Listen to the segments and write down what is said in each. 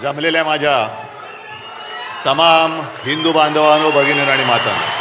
जमलेल्या माझ्या तमाम हिंदू बांधवांनो, भगिनींनो आणि मातांनो,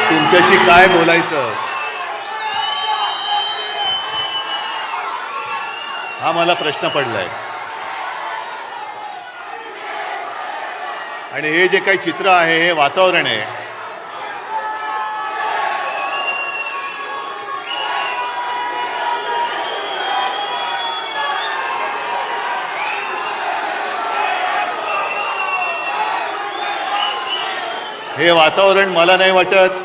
तुमच्याशी काय बोलायचं हा मला प्रश्न पडलाय. आणि हे जे काही चित्र आहे, हे वातावरण आहे, हे वातावरण मला नाही वाटत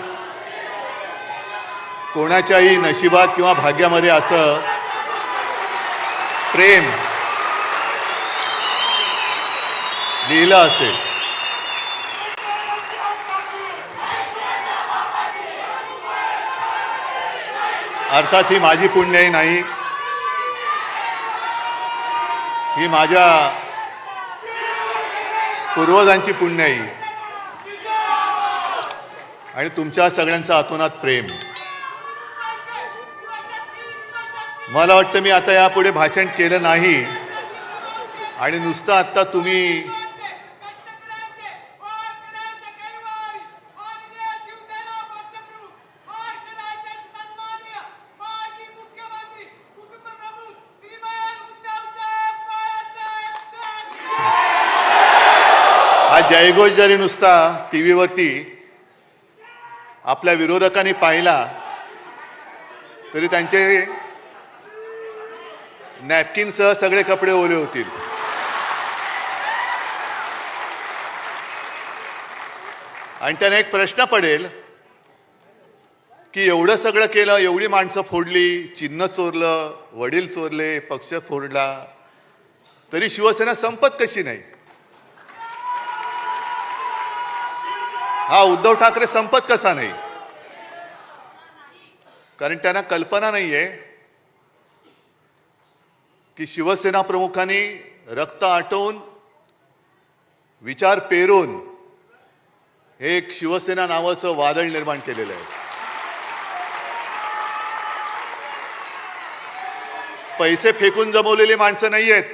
कोणाच्याही नशिबात किंवा भाग्यामध्ये असं प्रेम लिहिलं असेल. अर्थात ही माझी पुण्याई नाही, ही माझ्या पूर्वजांची पुण्याई आणि तुमच्या सगळ्यांचं अतोनात प्रेम. मला वाटतं मी आता यापुढे भाषण केलं नाही आणि नुसतं आता तुम्ही हा जयघोष जरी नुसता टीव्हीवरती आपल्या विरोधकांनी पाहिला तरी त्यांचे नॅपकिनसह सगळे कपडे ओले होतील. आणि त्यांना एक प्रश्न पडेल की एवढं सगळं केलं, एवढी माणसं फोडली, चिन्ह चोरलं, वडील चोरले, पक्ष फोडला, तरी शिवसेना संपत कशी नाही? हा उद्धव ठाकरे संपत कसा नाही? कारण त्यांना कल्पना नाहीये की शिवसेना प्रमुखांनी रक्त आटवून, विचार पेरून हे एक शिवसेना नावाचं वादळ निर्माण केलेलं आहे. पैसे फेकून जमवलेली माणसं नाही आहेत.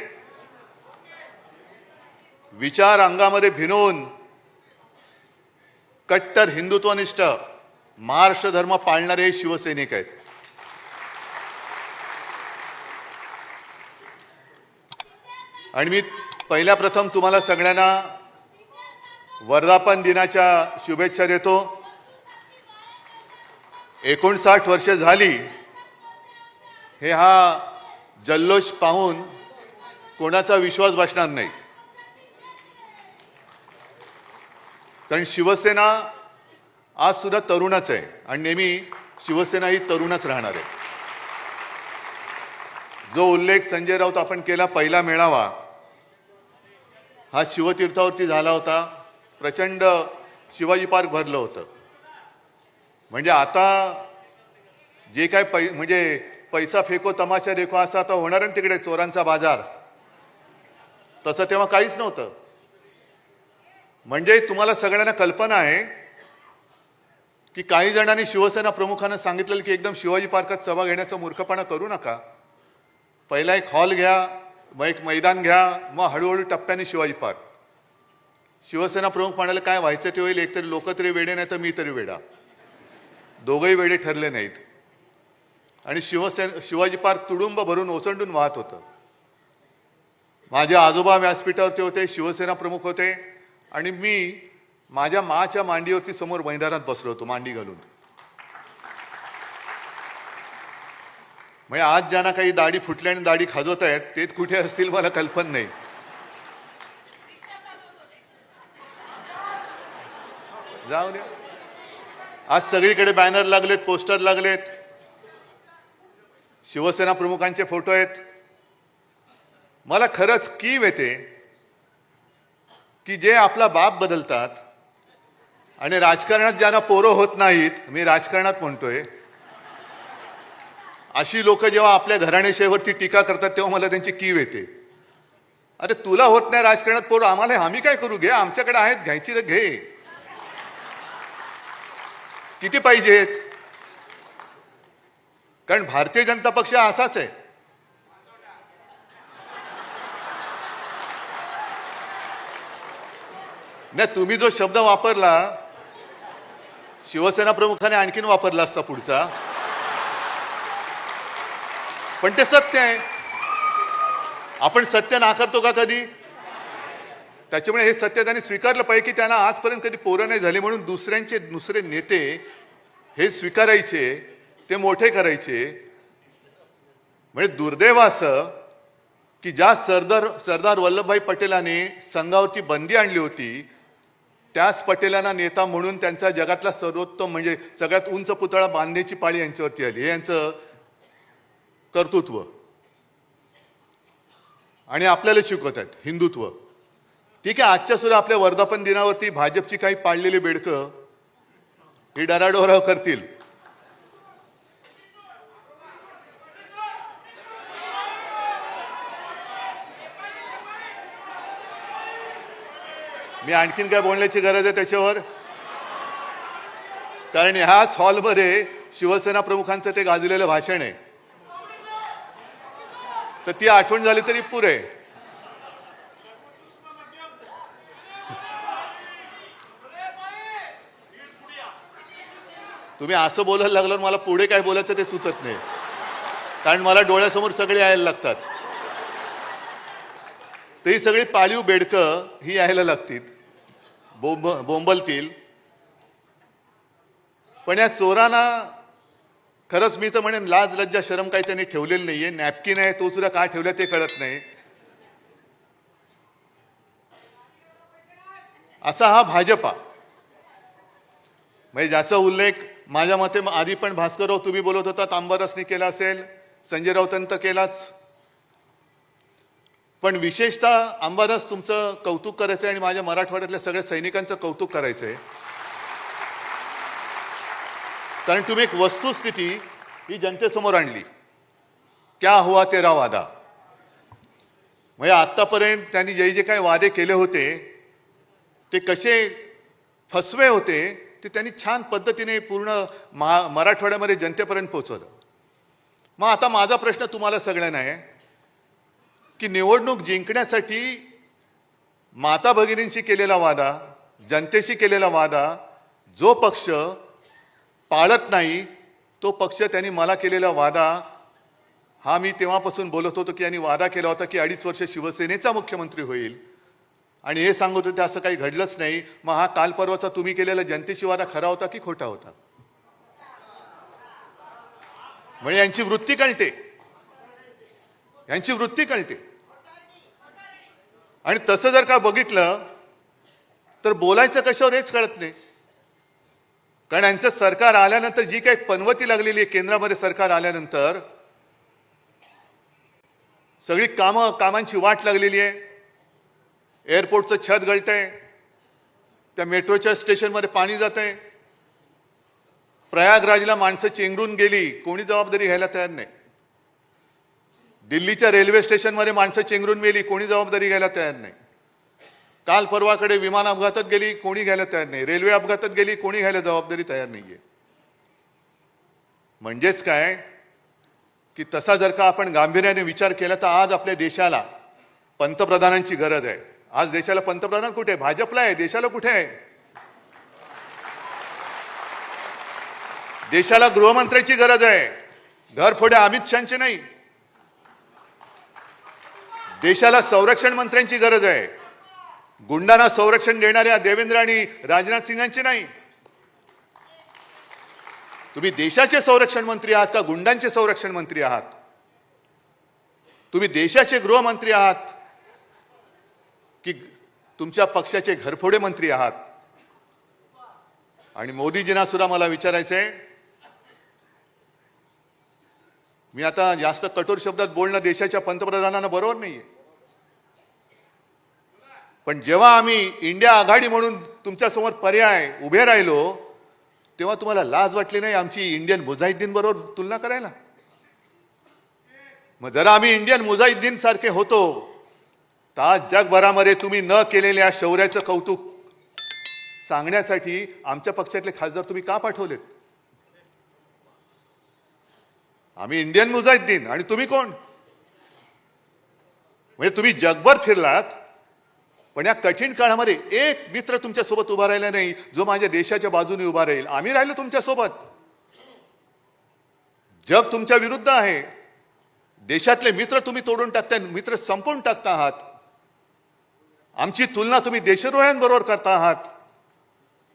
विचार अंगामध्ये भिनवून कट्टर हिंदुत्वनिष्ठ महाराष्ट्र धर्म पाळणारे शिवसैनिक आहेत. आणि मी पहिल्या प्रथम तुम्हाला सगळ्यांना वर्धापन दिनाच्या शुभेच्छा देतो. 59 वर्ष झाली हे हा जल्लोष पाहून कोणाचा विश्वास बसणार नाही. कारण शिवसेना आज सुद्धा तरुणच आहे आणि नेहमी शिवसेना ही तरुणच राहणार आहे. जो उल्लेख संजय राऊत आपण केला, पहिला मेळावा हा शिवतीर्थावरती झाला होता. प्रचंड शिवाजी पार्क भरलं होतं. म्हणजे आता जे काय म्हणजे पैसा फेको तमाशा देखो असं आता होणार आहे तिकडे, चोरांचा बाजार. तसं तेव्हा काहीच नव्हतं. म्हणजे तुम्हाला सगळ्यांना कल्पना आहे की काही जणांनी शिवसेना प्रमुखांना सांगितलेलं की एकदम शिवाजी पार्कात सभा घेण्याचा मूर्खपणा करू नका. पहिला एक हॉल घ्या, मग एक मैदान घ्या, मग हळूहळू टप्प्याने शिवाजी पार्क. शिवसेना प्रमुख म्हणाले काय व्हायचं ते होईल, एकतरी लोक तरी वेडे नाही तर मी तरी वेडा. दोघंही वेडे ठरले नाहीत. आणि शिवाजी पार्क तुडुंब भरून ओसंडून वाहत होतं. माझे आजोबा व्यासपीठावरती होते, शिवसेना प्रमुख होते आणि मी माझ्या माच्या मांडीवरती समोर मैदानात बसलो होतो, मांडी घालून. म्हणजे आज ज्यांना काही दाढी फुटल्या आणि दाढी खाजवत आहेत ते कुठे असतील मला कल्पना नाही. जाऊ दे. आज सगळीकडे बॅनर लागलेत, पोस्टर लागलेत, शिवसेना प्रमुखांचे फोटो आहेत. मला खरंच कीव येते की जे आपला बाप बदलतात आणि राजकारणात ज्यांना पोरं होत नाहीत, मी राजकारणात म्हणतोय, अशी लोक जेव्हा आपल्या घराणेशाहीवरती टीका करतात तेव्हा मला त्यांची कीव येते. अरे तुला होत नाही राजकारणात पोरं, आम्हाला आम्ही काय करू? घे, आमच्याकडे आहेत, घ्यायची तर घे. किती पाहिजेत? कारण भारतीय जनता पक्ष असाच आहे. नाही, तुम्ही जो शब्द वापरला शिवसेना प्रमुखाने आणखीन वापरला असता पुढचा, पण ते सत्य आहे. आपण सत्य नाकारतो का कधी? त्याच्यामुळे हे सत्य त्यांनी स्वीकारलं पाहिजे की त्यांना आजपर्यंत कधी पोरं नाही झाली, म्हणून दुसरे नेते हे स्वीकारायचे, ते मोठे करायचे. म्हणजे दुर्दैव असं की ज्या सरदार वल्लभभाई पटेलांनी संघावरती बंदी आणली होती, त्याच पटेलांना नेता म्हणून त्यांचा जगातला सर्वोत्तम म्हणजे सगळ्यात उंच पुतळा बांधण्याची पाळी यांच्यावरती आली. हे यांचं कर्तृत्व. आणि आपल्याला शिकवतात हिंदुत्व. ठीक आहे, आजच्या सुद्धा आपल्या वर्धापन दिनावरती भाजपची काही पाळलेली बेडकं ही डराडोराव करतील. मी आणखीन काय बोलण्याची गरज आहे त्याच्यावर? कारण ह्याच हॉलमध्ये शिवसेना प्रमुखांचं ते गाजलेलं भाषण आहे, तर ती आठवण झाली तरी पुरे. तुम्ही असं बोलायला लागलं, मला पुढे काय बोलायचं ते सुचत नाही, कारण मला डोळ्यासमोर सगळे यायला लागतात. तर ही सगळी पाळीव बेडकं ही यायला लागतील, बोंबलतील. पण या चोरांना खरंच मी तर म्हणेन लाज लज्जा शरम काही त्यांनी ठेवलेली नाहीये. नॅपकिन आहे तो सुद्धा काय ठेवला ते कळत नाही. असा हा भाजपा, म्हणजे ज्याचा उल्लेख माझ्या मते आधी पण भास्करराव तुम्ही बोलत होता, आंबारसनी केला असेल, संजय राऊतांनी तर केलाच. पण विशेषतः आंबारस तुमचं कौतुक करायचंय आणि माझ्या मराठवाड्यातल्या सगळ्या सैनिकांचं कौतुक करायचंय. कारण तुम्ही एक वस्तुस्थिती ही जनतेसमोर आणली. क्या हुआ तेरा वादा. म्हणजे आतापर्यंत त्यांनी जे काही वादे केले होते ते कसे फसवे होते ते त्यांनी छान पद्धतीने पूर्ण मराठवाड्यामध्ये जनतेपर्यंत पोहोचवलं. मग आता माझा प्रश्न तुम्हाला सगळ्यांना आहे की निवडणूक जिंकण्यासाठी माता भगिनींशी केलेला वादा, जनतेशी केलेला वादा जो पक्ष पाळत नाही, तो पक्ष त्यांनी मला केलेला वादा हा मी तेव्हापासून बोलत होतो की यांनी वादा केला होता की 2.5 वर्ष शिवसेनेचा मुख्यमंत्री होईल, आणि हे सांगत होते असं काही घडलंच नाही. मग हा काल परवाचा तुम्ही केलेला जनतेशी वादा खरा होता की खोटा होता? म्हणजे यांची वृत्ती कळते, यांची वृत्ती कळते. आणि तसं जर का बघितलं तर बोलायचं कशावर हेच कळत नाही. कारण यांचं सरकार आल्यानंतर जी काही पनवती लागलेली आहे, केंद्रामध्ये सरकार आल्यानंतर सगळी कामांची वाट लागलेली आहे. एअरपोर्टचं छत गळतंय, त्या मेट्रोच्या स्टेशनमध्ये पाणी जातंय, प्रयागराजला माणसं चेंगरून गेली, कोणी जबाबदारी घ्यायला तयार नाही. दिल्लीच्या रेल्वे स्टेशनमध्ये माणसं चेंगरून गेली, कोणी जबाबदारी घ्यायला तयार नाही. काल परवाकडे विमान अपघातात गेली, कोणी घ्यायला तयार नाही. रेल्वे अपघातात गेली, कोणी घ्यायला जबाबदारी तयार नाहीये. म्हणजेच काय की तसा जर का आपण गांभीर्याने विचार केला तर आज आपल्या देशाला पंतप्रधानांची गरज आहे. आज देशाला पंतप्रधान कुठे आहे? भाजपला आहे. देशाला कुठे आहे? देशाला गृहमंत्र्याची गरज आहे, घरफोड्या अमित शहाची नाही. देशाला संरक्षण मंत्र्यांची गरज आहे, गुंडांना संरक्षण देणाऱ्या देवेंद्र आणि राजनाथ सिंगांची नाही. तुम्ही देशाचे संरक्षण मंत्री आहात का गुंडांचे संरक्षण मंत्री आहात? तुम्ही देशाचे गृहमंत्री आहात की तुमच्या पक्षाचे घरफोडे मंत्री आहात? आणि मोदीजींना सुद्धा मला विचारायचंय, मी आता जास्त कठोर शब्दात बोलणं देशाच्या पंतप्रधानांना बरोबर नाहीये, पण जेव्हा आम्ही इंडिया आघाडी म्हणून तुमच्यासमोर पर्याय उभे राहिलो तेव्हा तुम्हाला लाज वाटली नाही आमची इंडियन मुजाहिद्दीन बरोबर तुलना करायला? मग जरा आम्ही इंडियन मुजाहिद्दीन सारखे होतो तर आज जगभरामध्ये तुम्ही न केलेल्या शौर्याचं कौतुक सांगण्यासाठी आमच्या पक्षातले खासदार तुम्ही का पाठवलेत? आम्ही इंडियन मुजाहिद्दीन आणि तुम्ही कोण? म्हणजे तुम्ही जगभर फिरलात पण या कठीण काळामध्ये एक मित्र तुमच्या सोबत उभा राहिला नाही जो माझ्या देशाच्या बाजूने उभा राहील. आम्ही राहिलो तुमच्या सोबत. जग तुमच्या विरुद्ध आहे. देशातले मित्र तुम्ही तोडून टाकताय, मित्र संपवून टाकता आहात. आमची तुलना तुम्ही देशद्रोह्यांबरोबर करता आहात.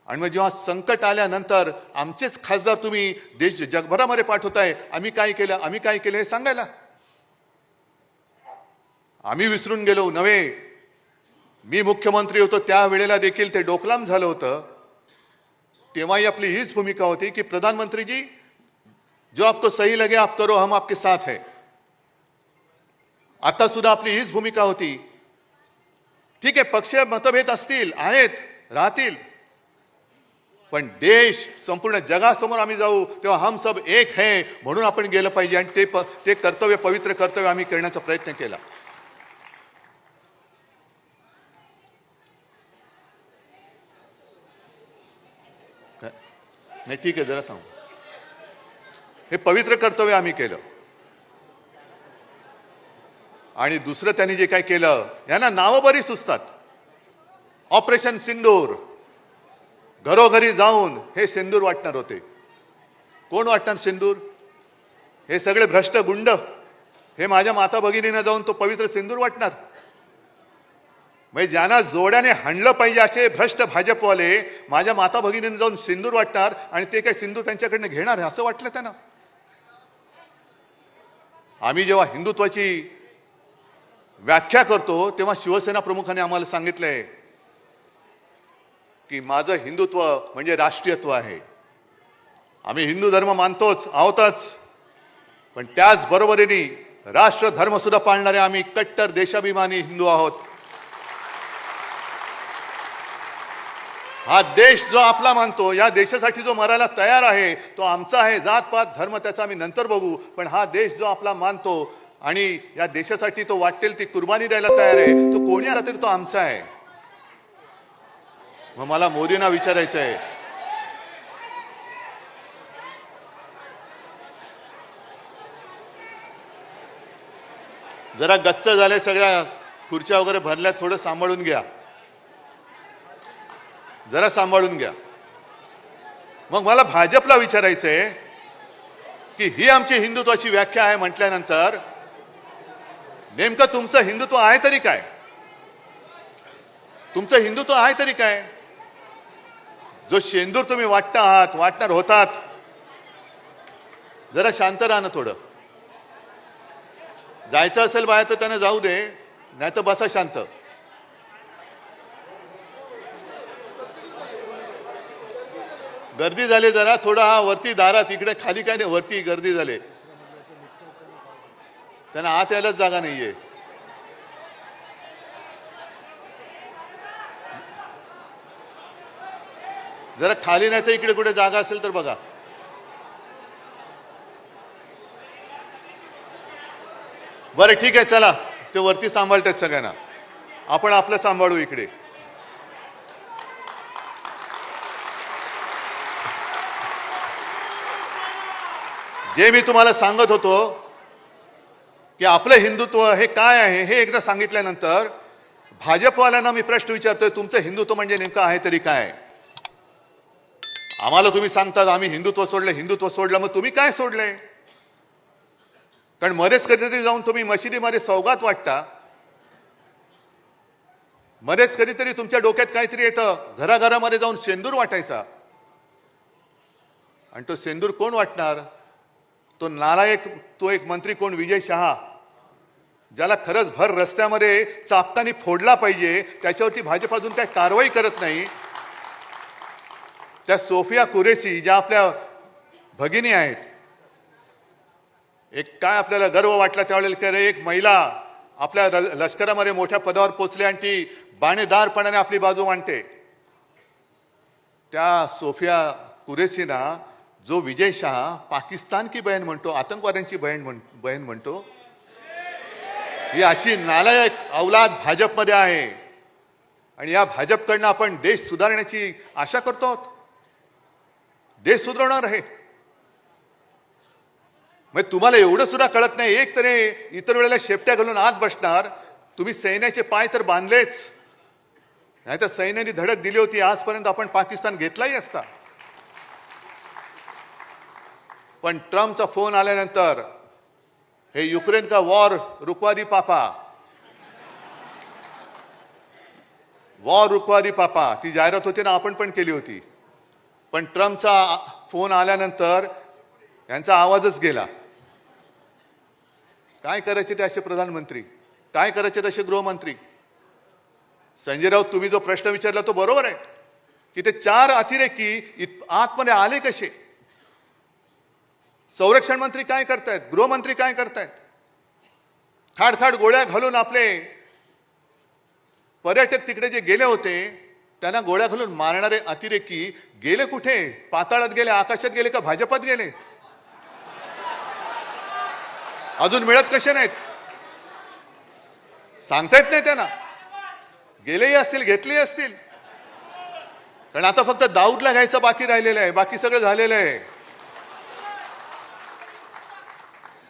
आणि मग जेव्हा संकट आल्यानंतर आमचेच खासदार तुम्ही देश जगभरामध्ये पाठवताय. आम्ही काय केलं हे सांगायला? आम्ही विसरून गेलो नव्हे. मी मुख्यमंत्री होतो त्यावेळेला देखील ते डोकलाम झालं होतं. तेव्हाही आपली हीच भूमिका होती की प्रधानमंत्री जी जो आपको सही लगे आप करो, हम आपके साथ है. आता सुद्धा आपली हीच भूमिका होती. ठीक आहे, पक्षीय मतभेद असतील, आहेत, राहतील, पण देश संपूर्ण जगासमोर आम्ही जाऊ तेव्हा हम सब एक है म्हणून आपण गेलं पाहिजे. आणि ते कर्तव्य, पवित्र कर्तव्य आम्ही करण्याचा प्रयत्न केला. नाही ठीक आहे, जरा थांब. हे पवित्र कर्तव्य आम्ही केलं. आणि दुसरं त्यांनी जे काय केलं, यांना नावं बरी सुचतात. ऑपरेशन सिंदूर, घरोघरी जाऊन हे सिंदूर वाटणार होते. कोण वाटणार सिंदूर? हे सगळे भ्रष्ट गुंड हे माझ्या माता भगिनींना जाऊन तो पवित्र सिंदूर वाटणार. म्हणजे ज्यांना जोड्याने हाणलं पाहिजे असे भ्रष्ट भाजपवाले माझ्या माता भगिनींना जाऊन सिंदूर वाटणार आणि ते काय सिंदूर त्यांच्याकडनं घेणार असं वाटलं त्यांना. आम्ही जेव्हा हिंदुत्वाची व्याख्या करतो तेव्हा शिवसेना प्रमुखांनी आम्हाला सांगितलंय की माझं हिंदुत्व म्हणजे राष्ट्रीयत्व आहे. आम्ही हिंदू धर्म मानतोच आहोतच, पण त्याच बरोबरीने राष्ट्र धर्म सुद्धा पाळणारे आम्ही कट्टर देशाभिमानी हिंदू आहोत. हा देश जो आपला मानतो, या देशासाठी जो मरायला तयार आहे तो आमचा आहे. जातपात धर्म त्याचा आम्ही नंतर बघू, पण हा देश जो आपला मानतो आणि या देशासाठी तो वाटेल ती कुर्बानी द्यायला तयार आहे, तो कोणी आला तरी तो आमचा आहे. मग मला मोदींना विचारायचं आहे, जरा गच्च झाले, सगळ्या खुर्च्या वगैरे भरल्यात, थोडं सांभाळून घ्या, जरा सांभाळून घ्या. मग मला भाजपला विचारायचंय की ही आमची हिंदुत्वाची व्याख्या आहे म्हटल्यानंतर नेमकं तुमचं हिंदुत्व आहे तरी काय? तुमचं हिंदुत्व आहे तरी काय? जो शेंदूर तुम्ही वाटता आहात, वाटणार होतात, जरा शांत राहा ना थोडं. जायचं असेल बाहेर तर त्यांना जाऊ दे, नाही तर बसा शांत. गर्दी झाली जरा, थोडा हा वरती दारात, इकडे खाली काय नाही, वरती गर्दी झाली, त्यांना आत यायलाच जागा नाहीये. जरा खाली नाही तर इकडे कुठे जागा असेल तर बघा. बरं ठीक आहे, चला, ते वरती सांभाळतात सगळ्यांना, आपण आपलं सांभाळू इकडे. जे मी तुम्हाला सांगत होतो की आपलं हिंदुत्व हे काय आहे हे एकदा सांगितल्यानंतर भाजपवाल्यांना मी प्रश्न विचारतोय, तुमचं हिंदुत्व म्हणजे नेमकं आहे तरी काय? आम्हाला तुम्ही सांगतात आम्ही हिंदुत्व सोडलं, मग तुम्ही काय सोडलंय? कारण मध्येच कधीतरी जाऊन तुम्ही मशिदीमध्ये सौगात वाटता, मध्येच कधीतरी तुमच्या डोक्यात काहीतरी येतं, घराघरामध्ये जाऊन शेंदूर वाटायचा. आणि तो शेंदूर कोण वाटणार? तो नालायक, तो एक मंत्री कोण, विजय शहा, ज्याला खरंच भर रस्त्यामध्ये चापकानी फोडला पाहिजे, त्याच्यावरती भाजप अजून काही कारवाई करत नाही. त्या सोफिया कुरेशी ज्या आपल्या भगिनी आहेत, एक काय आपल्याला गर्व वाटला त्यावेळेला, एक महिला आपल्या लष्करामध्ये मोठ्या पदावर पोहोचली आणि ती बाणेदारपणाने आपली बाजू मांडते. त्या सोफिया कुरेशीना जो विजय शहा पाकिस्तान की बहन म्हणतो, आतंकवाद्यांची बहीण म्हणतो, ही अशी नालायक औलाद भाजपमध्ये आहे. आणि या भाजपकडनं आपण देश सुधारण्याची आशा करतो. देश सुधारणार आहे. मग तुम्हाला एवढं सुद्धा कळत नाही. एक तरी इतर वेळेला शेपट्या घालून आत बसणार. तुम्ही सैन्याचे पाय तर बांधलेच, नाही तर सैन्याने धडक दिली होती, आजपर्यंत आपण पाकिस्तान घेतलाही असता. पण ट्रम्पचा फोन आल्यानंतर हे युक्रेन का वॉर रुकवा दी पापा, वॉर रुकवा दी पापा, ती जाहिरात होती ना, आपण पण केली होती. पण ट्रम्पचा फोन आल्यानंतर यांचा आवाजच गेला. काय करायचे ते असे प्रधानमंत्री, काय करायचे तसे गृहमंत्री. संजय राऊत, तुम्ही जो प्रश्न विचारला तो बरोबर आहे की ते 4 अतिरेकी आतमध्ये आले कसे. संरक्षण मंत्री काय करतायत, गृहमंत्री काय करतायत. खाडखाड गोळ्या घालून आपले पर्यटक तिकडे जे गेले होते त्यांना गोळ्या घालून मारणारे अतिरेकी गेले कुठे. पाताळात गेले, आकाशात गेले का भाजपात गेले. अजून मिळत कसे नाहीत सांगता येत नाही त्यांना. गेलेही असतील, घेतलेही असतील. कारण आता फक्त दाऊदला घ्यायचं बाकी राहिलेलं आहे, बाकी सगळं झालेलं आहे.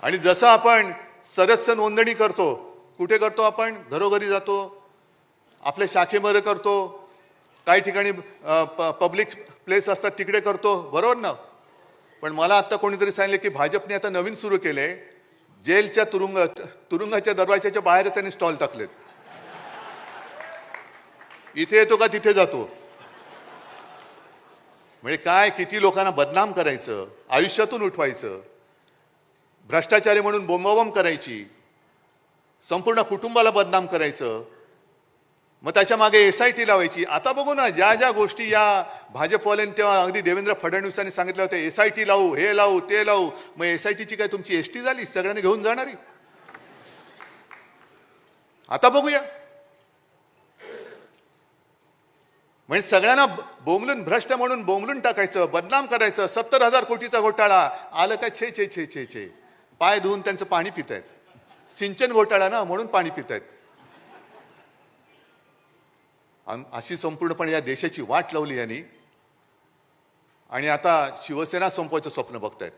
आणि जसं आपण सदस्य नोंदणी करतो, कुठे करतो आपण, घरोघरी जातो, आपल्या शाखेमध्ये करतो, काही ठिकाणी पब्लिक प्लेस असतात तिकडे करतो, बरोबर ना. पण मला आता कोणीतरी सांगितले की भाजपने आता नवीन सुरू केले, जेलच्या तुरुंगाच्या दरवाजाच्या बाहेर त्यांनी स्टॉल टाकलेत. इथे येतो का तिथे जातो. म्हणजे काय, किती लोकांना बदनाम करायचं, आयुष्यातून उठवायचं, भ्रष्टाचारी म्हणून बोंबाबोंब करायची, संपूर्ण कुटुंबाला बदनाम करायचं, मग त्याच्या मागे SIT लावायची. आता बघू ना, ज्या ज्या गोष्टी या भाजपवाल्यांनी तेव्हा अगदी देवेंद्र फडणवीसांनी सांगितलं होतं, SIT लावू, हे लावू, ते लावू. मग SITची काय तुमची ST झाली, सगळ्यांनी घेऊन जाणारी. आता बघूया. म्हणजे सगळ्यांना बोंबलून, भ्रष्ट म्हणून बोंबलून टाकायचं, बदनाम करायचं. 70,000 कोटीचा घोटाळा आलं काय, छे छे छे छे छे, पाय धुवून त्यांचं पाणी पितायत. सिंचन घोटाळा ना, म्हणून पाणी पितायत. अशी संपूर्णपणे या देशाची वाट लावली यांनी. आणि आता शिवसेना संपवायचं स्वप्न बघतायत.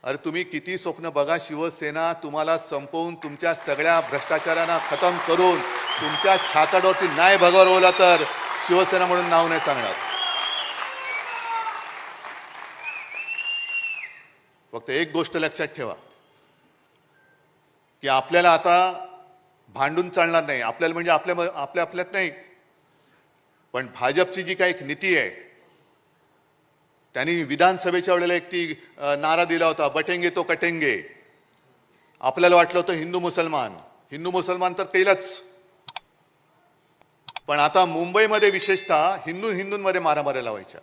अरे तुम्ही किती स्वप्न बघा, शिवसेना तुम्हाला संपवून, तुमच्या सगळ्या भ्रष्टाचारांना खतम करून, तुमच्या छाताडावरती नाही भगवला तर शिवसेना म्हणून नाव नाही सांगणार. फक्त एक गोष्ट लक्षात ठेवा की आपल्याला आता भांडून चालणार नाही. आपल्याला म्हणजे आपल्यात नाही, पण भाजपची जी काही एक नीती आहे, त्यांनी विधानसभेच्या वेळेला एक ती नारा दिला होता, बटेंगे तो कटेंगे. आपल्याला वाटलं होतं हिंदू मुसलमान तर केलंच. पण आता मुंबईमध्ये विशेषतः हिंदूंमध्ये मारामाऱ्या लावायच्या.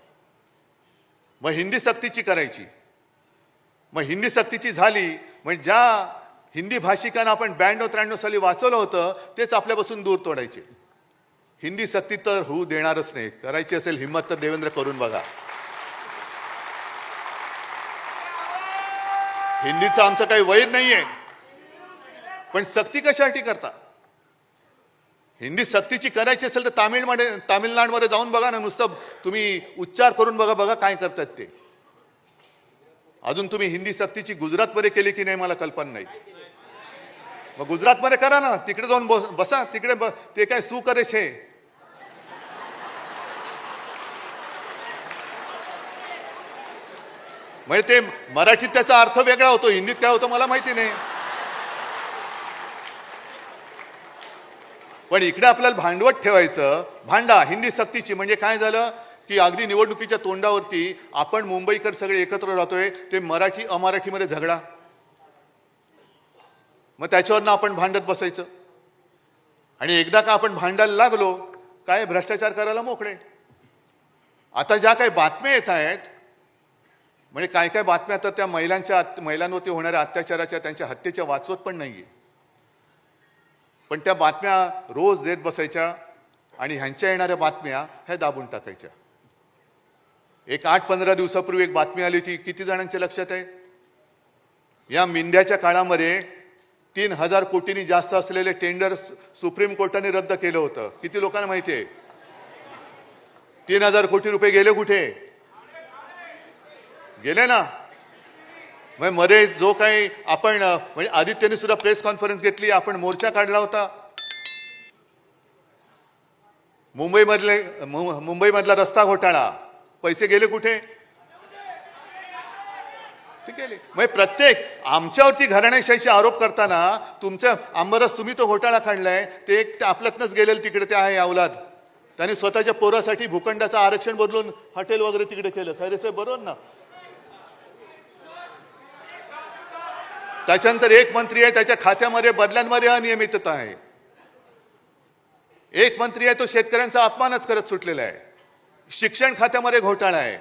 मग हिंदी सक्तीची करायची. मग हिंदी सक्तीची झाली म्हणजे ज्या हिंदी भाषिकांना आपण 92-93 साली वाचवलं होतं तेच आपल्यापासून दूर तोडायचे. हिंदी सक्ती तर होऊ देणारच नाही. करायची असेल हिम्मत तर देवेंद्र करून बघा. हिंदीचं आमचं काही वैर नाहीये, पण सक्ती कशासाठी करता. हिंदी सक्तीची करायची असेल तर तामिळनाडूमध्ये जाऊन बघा ना, नुसतं तुम्ही उच्चार करून बघा काय करतात ते. अजून तुम्ही हिंदी सक्तीची गुजरातमध्ये केली की नाही मला कल्पना नाही. मग गुजरातमध्ये करा ना, तिकडे जाऊन बसा, तिकडे ते काय सू करे छे. म्हणजे ते मराठीत त्याचा अर्थ वेगळा होतो, हिंदीत काय होतं मला माहिती नाही. पण इकडे आपल्याला भांडवट ठेवायचं, भांडा हिंदी सक्तीची. म्हणजे काय झालं की अगदी निवडणुकीच्या तोंडावरती आपण मुंबईकर सगळे एकत्र राहतोय, ते मराठी अमराठीमध्ये झगडा, मग त्याच्यावरनं आपण भांडत बसायचं. आणि एकदा का आपण भांडायला लागलो काय भ्रष्टाचार करायला मोकळे. आता ज्या काही बातम्या येत आहेत, म्हणजे काय काय बातम्या तर त्या महिलांवरती होणाऱ्या अत्याचाराच्या, त्यांच्या हत्येच्या वाचवत पण नाहीये. पण त्या बातम्या रोज देत बसायच्या आणि ह्यांच्या येणाऱ्या बातम्या ह्या दाबून टाकायच्या. एक 8-15 दिवसापूर्वी एक बातमी आली होती, किती जणांच्या लक्षात आहे? या मिंद्याच्या काळामध्ये 3,000 कोटींनी जास्त असलेले टेंडर सुप्रीम कोर्टाने रद्द केलं होतं. किती लोकांना माहिती आहे? 3,000 कोटी रुपये गेले कुठे? गेले ना. मग मध्ये जो काही आपण म्हणजे आदित्यने सुद्धा प्रेस कॉन्फरन्स घेतली, आपण मोर्चा काढला होता. मुंबईमधला रस्ता घोटाळा, पैसे गेले कुठे? ते गेले. मग प्रत्येक आमच्यावरती घराणेशाहीचे आरोप करताना तुमचं आंबरस तुम्ही तो घोटाळा काढलाय, ते एक आपल्यातनच गेलेलं तिकडे ते आहे अवलाद. त्यांनी स्वतःच्या पोरासाठी भूखंडाचं आरक्षण बदलून हॉटेल वगैरे तिकडे केलं. खैरे साहेब बरोबर ना. त्याच्यानंतर एक मंत्री आहे, त्याच्या खात्यामध्ये बदल्यांमध्ये अनियमितता आहे. एक मंत्री आहे, तो शेतकऱ्यांचा अपमानच करत सुटलेला आहे. शिक्षण खात्यामध्ये घोटाळा आहे.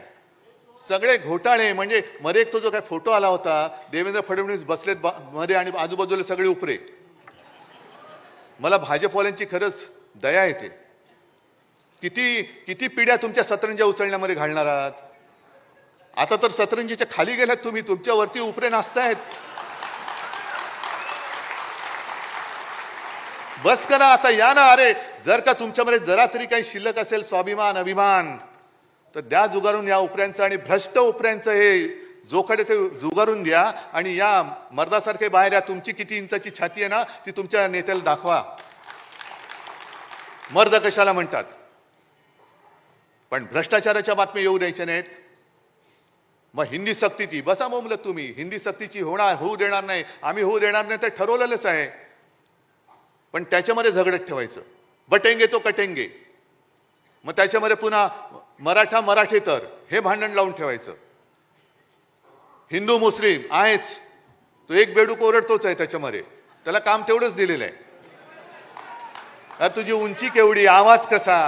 सगळे घोटाळे म्हणजे मध्ये तो जो काय फोटो आला होता, देवेंद्र फडणवीस बसलेत मध्ये आणि आजूबाजूला सगळे उपरे. मला भाजपवाल्यांची खरंच दया येते. किती किती पिढ्या तुमच्या सतरंज्या उचलण्यामध्ये घालणार आहात? आता तर सतरंजीच्या खाली गेलात तुम्ही, तुमच्यावरती उपरे नाचतायत. बस करा आता, या ना. अरे जर का तुमच्यामध्ये जरा तरी काही शिल्लक असेल स्वाभिमान अभिमान, तर द्या जुगारून या उपऱ्यांचं आणि भ्रष्ट उपऱ्यांचं हे जोखडे ते जुगारून द्या. आणि या मर्दासारखे बाहेर या. तुमची किती इंचाची छाती आहे ना, ती तुमच्या नेत्याला दाखवा. मर्द कशाला म्हणतात? पण भ्रष्टाचाराच्या बातम्या येऊ द्यायच्या नाहीत. मग हिंदी सक्तीची बसा बोंबलत तुम्ही. हिंदी सक्तीची होऊ देणार नाही, आम्ही होऊ देणार नाही, ते ठरवलेलंच आहे. पण त्याच्यामध्ये झगडत ठेवायचं. बटेंगे तो कटेंगे. मग त्याच्यामध्ये पुन्हा मराठा मराठेतर हे भांडण लावून ठेवायचं. हिंदू मुस्लिम आहेच, तो एक बेडूक ओरडतोच आहे त्याच्यामध्ये. त्याला काम तेवढंच दिलेलं आहे. अरे तुझी उंची केवढी, आवाज कसा,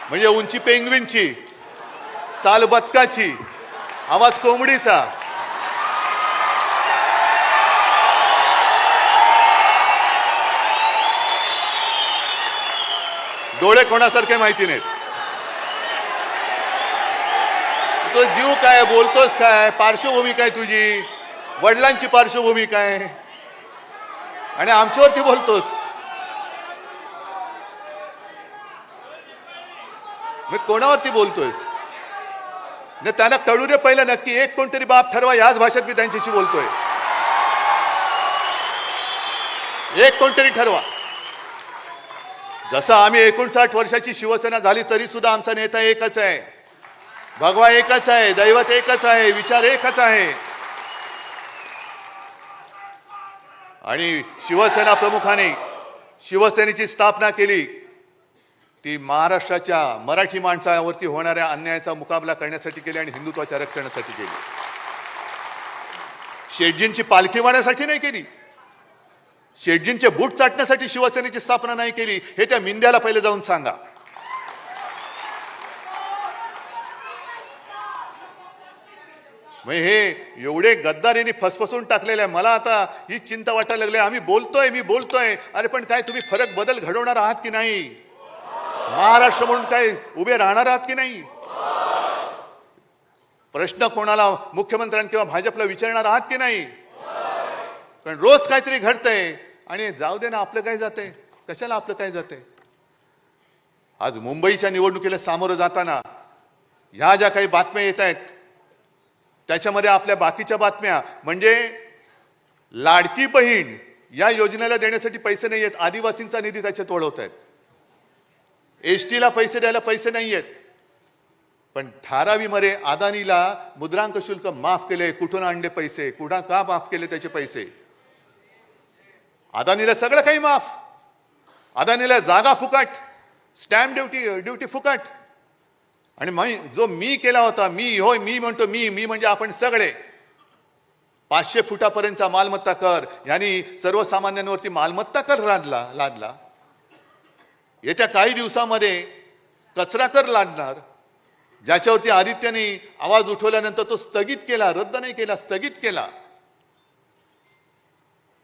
म्हणजे उंची पेंग्विनची, चाल बदकाची, आवाज कोंबडीचा. डोळे कोणासारखे माहिती नाहीत. तो जीव काय, बोलतोस काय, पार्श्वभूमी काय तुझी, वडिलांची पार्श्वभूमी काय, आणि आमच्यावरती बोलतोस. मी कोणावरती बोलतोयस? न त्यांना कळू दे पहिलं नक्की. एक कोणतरी बाप ठरवा. याच भाषेत मी त्यांच्याशी बोलतोय. एक कोणतरी ठरवा. जसं आम्ही 59 वर्षाची शिवसेना झाली तरी सुद्धा आमचा नेता एकच आहे, भगवा एकच आहे, दैवत एकच आहे, विचार एकच आहे. आणि शिवसेना प्रमुखाने शिवसेनेची स्थापना केली ती महाराष्ट्राच्या मराठी माणसावरती होणाऱ्या अन्यायाचा मुकाबला करण्यासाठी केली आणि हिंदुत्वाच्या रक्षणासाठी केली. शेटजींची पालखी वाहण्यासाठी नाही केली. शेटजींचे बूट चाटण्यासाठी शिवसेनेची स्थापना नाही केली. हे त्या मिंद्याला पहिले जाऊन सांगा. हे एवढे गद्दारीने फसफसून टाकलेले आहे. मला आता ही चिंता वाटायला लागली. आम्ही बोलतोय, मी बोलतोय, अरे पण काय तुम्ही फरक बदल घडवणार आहात की नाही? महाराष्ट्र म्हणून काय उभे राहणार आहात की नाही? प्रश्न कोणाला, मुख्यमंत्र्यांना किंवा भाजपला विचारणार आहात की नाही? कारण रोज काहीतरी घडतंय आणि जाऊ दे ना, आपलं काय जातंय, कशाला आपलं काय जातंय. आज मुंबईच्या निवडणुकीला सामोरं जाताना ह्या ज्या काही बातम्या येत आहेत त्याच्यामध्ये आपल्या बाकीच्या बातम्या म्हणजे लाडकी बहीण या योजनेला देण्यासाठी पैसे नाही आहेत, आदिवासींचा निधी त्याच्यात वळवत आहेत. एसटीला पैसे द्यायला पैसे नाही आहेत. पण धारावीमध्ये अदानीला मुद्रांक शुल्क माफ केले. कुठून आणले पैसे, कुठं का माफ केले त्याचे पैसे? अदानीला सगळं काही माफ. अदानीला जागा फुकट, स्टॅम्प ड्युटी फुकट. आणि जो मी केला होता, मी म्हणतो, मी म्हणजे आपण सगळे, 500 फुटापर्यंतचा मालमत्ता कर यांनी सर्वसामान्यांवरती मालमत्ता कर लादला. येत्या काही दिवसामध्ये कचरा कर लादणार, ज्याच्यावरती आदित्यने आवाज उठवल्यानंतर तो स्थगित केला, रद्द नाही केला, स्थगित केला.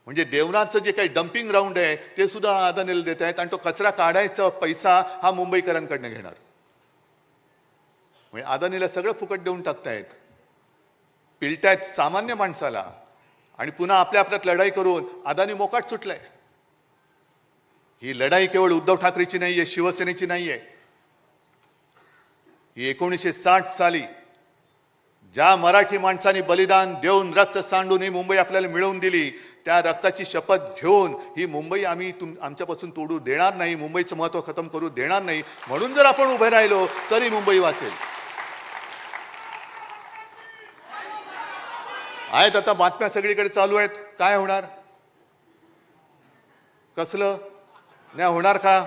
म्हणजे देवनाथचं जे काही डम्पिंग ग्राउंड आहे ते सुद्धा अदानीला देत आहेत आणि तो कचरा काढायचा पैसा हा मुंबईकरांकडनं घेणार. म्हणजे अदानीला सगळं फुकट देऊन टाकतायत, पिलतायत सामान्य माणसाला आणि पुन्हा आपल्या आपल्यात लढाई करून अदानी मोकाट सुटलाय. ही लढाई केवळ उद्धव ठाकरेची नाहीये, शिवसेनेची नाहीये. ही 1960 साली ज्या मराठी माणसांनी बलिदान देऊन रक्त सांडून ही मुंबई आपल्याला मिळवून दिली, त्या रक्ताची शपथ घेऊन ही मुंबई आम्ही आमच्यापासून तोडू देणार नाही, मुंबईचं महत्त्व खतम करू देणार नाही. म्हणून जर आपण उभे राहिलो तरी मुंबई वाचेल. आहेत आता बातम्या सगळीकडे चालू आहेत. काय होणार? कसलं नाही होणार का?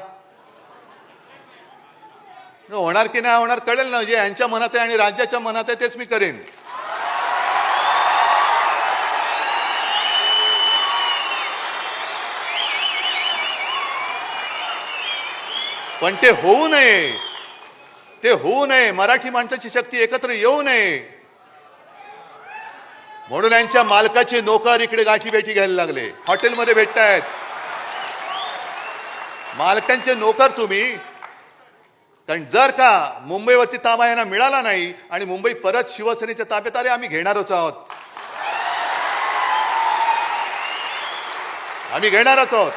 होणार की नाही होणार कळेल ना. जे यांच्या मनात आहे आणि राज्याच्या मनात आहे तेच मी करेन. पण ते होऊ नये, ते होऊ नये. मराठी माणसाची शक्ती एकत्र येऊ नये म्हणून यांच्या मालकाचे नोकर इकडे गाठीभेटी घ्यायला लागले, हॉटेलमध्ये भेटतायत. मालकांचे नोकर तुम्ही. कारण जर का मुंबईवरती ताबा यांना मिळाला नाही आणि मुंबई परत शिवसेनेच्या ताब्यात आले, आम्ही घेणारच आहोत, आम्ही घेणारच आहोत.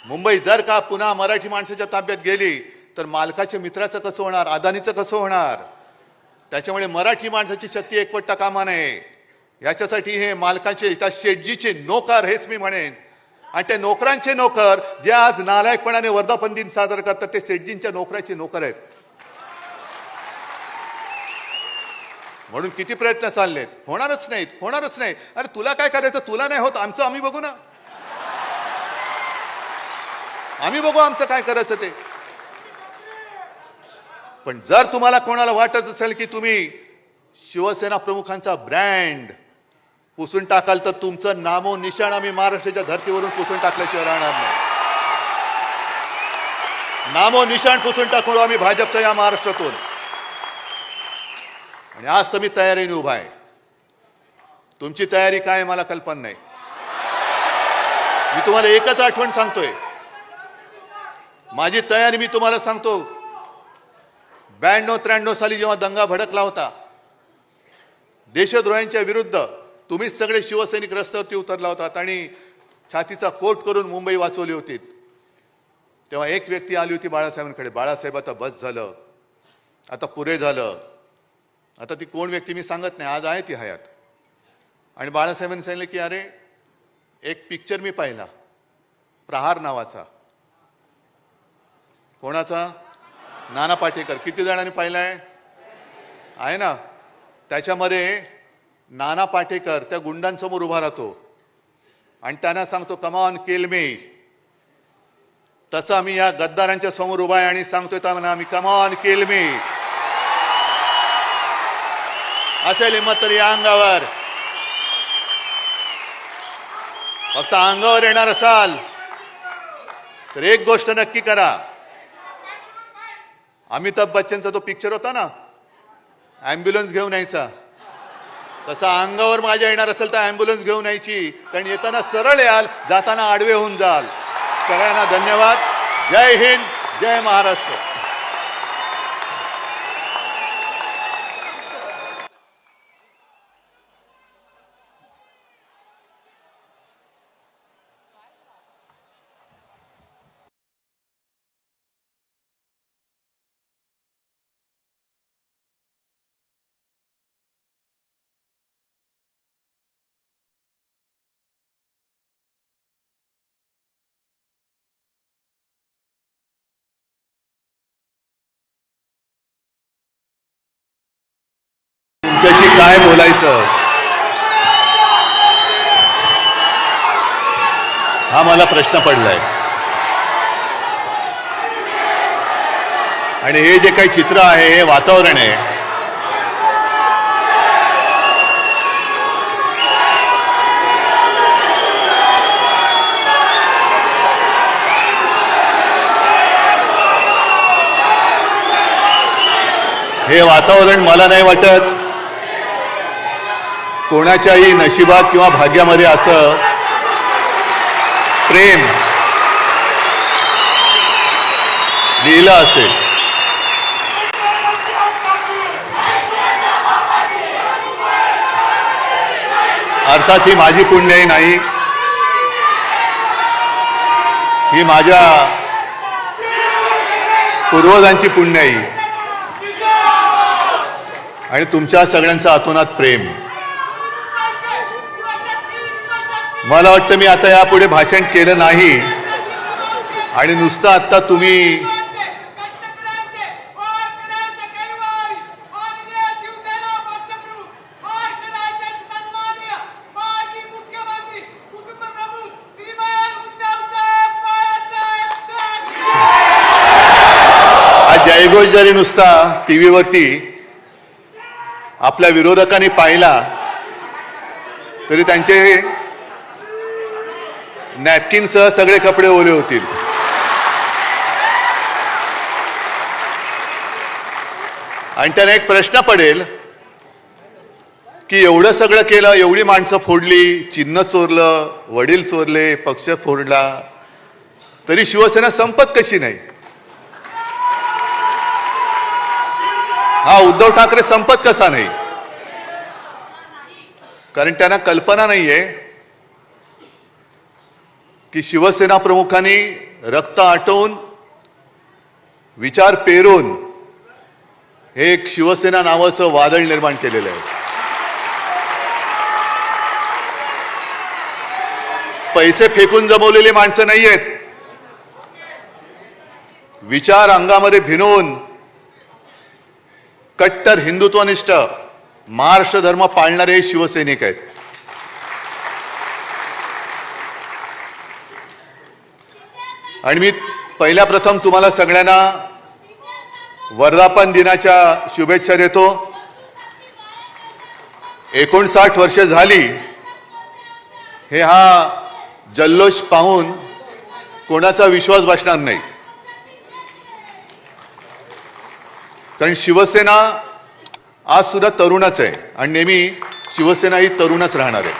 मुंबई जर का पुन्हा मराठी माणसाच्या ताब्यात गेली तर मालकाच्या मित्राचं कसं होणार, अदानीचं कसं होणार? त्याच्यामुळे मराठी माणसाची शक्ती एकवटता कामा नये. याच्यासाठी हे मालकाचे त्या शेटजीचे नोकर, हेच मी म्हणेन, आणि त्या नोकरांचे नोकर जे आज नालायकपणाने वर्धापन दिन साजरा करतात ते शेटजींच्या नोकरांचे नोकर आहेत. म्हणून किती प्रयत्न चाललेत, होणारच नाहीत, होणारच नाही. अरे तुला काय करायचं, तुला नाही होत, आमचं आम्ही बघू ना, आम्ही बघू आमचं काय करायचं ते. पण जर तुम्हाला कोणाला वाटत असेल की तुम्ही शिवसेना प्रमुखांचा ब्रँड पुसून टाकाल तर तुमचं नामो निशाण आम्ही महाराष्ट्राच्या धर्तीवरून पुसून टाकल्याशिवाय राहणार नाही. नामो निशाण पुसून टाकू आम्ही भाजपच्या या महाराष्ट्रातून. आणि आज तर मी तयारीने उभा आहे. तुमची तयारी काय मला कल्पना नाही. मी तुम्हाला एकच आठवण सांगतोय, माझी तयारी मी तुम्हाला सांगतो. 92-93 साली जेव्हा दंगा भडकला होता देशद्रोह्यांच्या विरुद्ध, तुम्हीच सगळे शिवसैनिक रस्त्यावरती उतरला होतात आणि छातीचा कोट करून मुंबई वाचवली होती. तेव्हा एक व्यक्ती आली होती बाळासाहेबांकडे, बाळासाहेब आता बस झालं, आता पुरे झालं. आता ती कोण व्यक्ती मी सांगत नाही, आज आहे ती हयात. आणि बाळासाहेबांनी सांगितलं की अरे एक पिक्चर मी पाहिला, प्रहार नावाचा. कोणाचा? नाना पाटेकर. किती जणांनी पाहिलाय? आहे ना. त्याच्यामध्ये नाना पाटेकर त्या गुंडांसमोर उभा राहतो आणि त्यांना सांगतो कम ऑन किल मी. तसं आम्ही या गद्दारांच्या समोर उभा आहे आणि सांगतोय त्यांना आम्ही कम ऑन किल मी. असेल हिंमत तरी या अंगावर. फक्त अंगावर येणार असाल तर एक गोष्ट नक्की करा. अमिताभ बच्चनचा तो पिक्चर होता ना, ॲम्ब्युलन्स घेऊन यायचा, तसा अंगावर माझ्या येणार असेल तर ॲम्ब्युलन्स घेऊन यायची. कारण येताना सरळ याल, जाताना आडवे होऊन जाल. सगळ्यांना धन्यवाद. जय हिंद, जय महाराष्ट्र. तुमच्याशी काय बोलायचं हा मला प्रश्न पडलाय. आणि हे जे काही चित्र आहे, हे वातावरण आहे, हे वातावरण मला नाही वाटत कोणाच्याही नशिबात किंवा भाग्यामध्ये असं प्रेम लिहिलं असेल, अर्थात ही माझी पुण्याई नाही, ही माझ्या पूर्वजांची पुण्याई आणि तुमच्या सगळ्यांचं अतोनात प्रेम. मला वाटतं मी आता यापुढे भाषण केलं नाही आणि नुसतं आता तुम्ही जयघोष जरी नुसता टीव्हीवरती आपल्या विरोधकांनी पाहिला तरी त्यांचे नॅपकिनसह सगळे कपडे ओले होतील. आणि त्यांना एक प्रश्न पडेल की एवढं सगळं केलं, एवढी माणसं फोडली, चिन्ह चोरलं, वडील चोरले, पक्ष फोडला, तरी शिवसेना संपत कशी नाही? हा उद्धव ठाकरे संपत कसा नाही? कारण त्यांना कल्पना नाहीये की शिवसेना प्रमुखांनी रक्त आटवून विचार पेरून हे एक शिवसेना नावाचं वादळ निर्माण केलेलं आहे. पैसे फेकून जमवलेली माणसं नाही आहेत, विचार अंगामध्ये भिनवून कट्टर हिंदुत्वनिष्ठ महाराष्ट्र धर्म पाळणारे शिवसैनिक आहेत. आणि मी पहिल्या प्रथम तुम्हाला सगळ्यांना वर्धापन दिनाच्या शुभेच्छा देतो. 59 वर्ष झाली हे हा जल्लोष पाहून कोणाचा विश्वास बसणार नाही. कारण शिवसेना आज सुद्धा तरुणच आहे आणि नेहमी शिवसेना ही तरुणच राहणार आहे.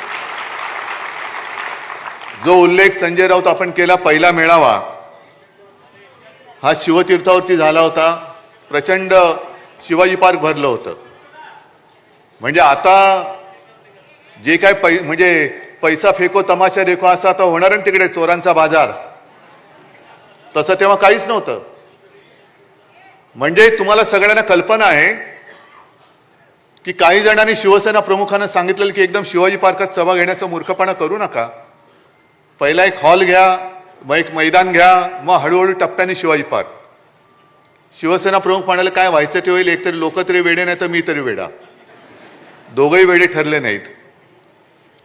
जो उल्लेख संजय राऊत आपण केला, पहिला मेळावा हा शिवतीर्थावरती झाला होता. प्रचंड शिवाजी पार्क भरलं होतं. म्हणजे आता जे काय म्हणजे पैसा फेको तमाशा देखो असं आता होणार आहे तिकडे, चोरांचा बाजार, तसं तेव्हा काहीच नव्हतं. म्हणजे तुम्हाला सगळ्यांना कल्पना आहे की काही जणांनी शिवसेना प्रमुखांना सांगितलेलं की एकदम शिवाजी पार्कात सभा घेण्याचा मूर्खपणा करू नका. पहिला एक हॉल घ्या, मग एक मैदान घ्या, मग हळूहळू टप्प्याने शिवाजी पार्क. शिवसेना प्रमुख म्हणाले काय व्हायचं ते होईल, एकतरी लोक तरी वेडे नाही तर मी तरी वेडा. दोघंही वेडे ठरले नाहीत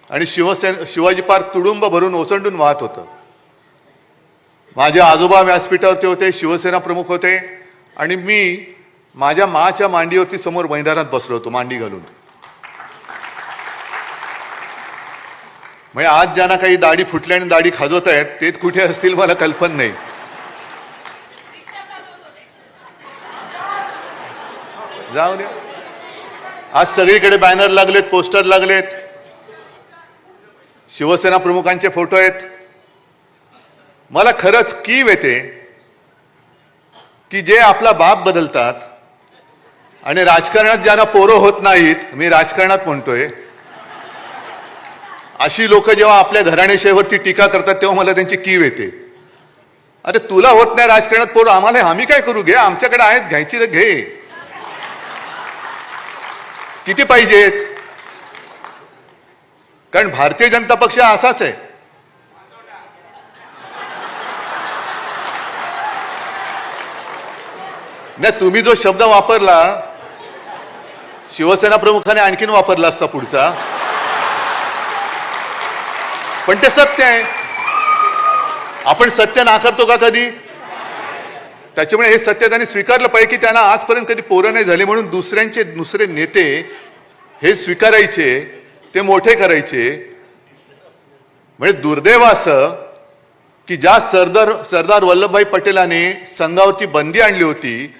आणि शिवाजी पार्क तुडुंब भरून ओसंडून वाहत होतं. माझे आजोबा व्यासपीठावरती होते, शिवसेना प्रमुख होते आणि मी माझ्या माच्या मांडीवरती समोर मैदानात बसलो होतो, मांडी घालून. म्हणजे आज ज्यांना काही दाढी फुटल्या आणि दाढी खाजवत आहेत ते कुठे असतील मला कल्पना नाही. जाऊ द्या. आज सगळीकडे बॅनर लागलेत, पोस्टर लागलेत, शिवसेना प्रमुखांचे फोटो आहेत. मला खरंच कीव येते की जे आपला बाप बदलतात आणि राजकारणात ज्यांना पोरं होत नाहीत, मी राजकारणात म्हणतोय, अशी लोक जेव्हा आपल्या घराणेशाहीवरती टीका करतात तेव्हा मला त्यांची कीव येते. अरे तुला होत नाही राजकारणात पोरं, आम्हाला आम्ही काय करू? घे, आमच्याकडे आहेत, घ्यायची तर घे. किती पाहिजेत? कारण भारतीय जनता पक्ष असाच आहे. नाही, तुम्ही जो शब्द वापरला शिवसेना प्रमुखाने आणखीन वापरला असता पुढचा, पण ते सत्य आहे. आपण सत्य नाकारतो का कधी? त्याच्यामुळे हे सत्य त्यांनी स्वीकारलं पाहिजे की त्यांना आजपर्यंत कधी पोरं नाही झाले म्हणून दुसरे नेते हे स्वीकारायचे, ते मोठे करायचे. म्हणजे दुर्दैव असं की ज्या सरदार वल्लभभाई पटेलांनी संघावरती बंदी आणली होती,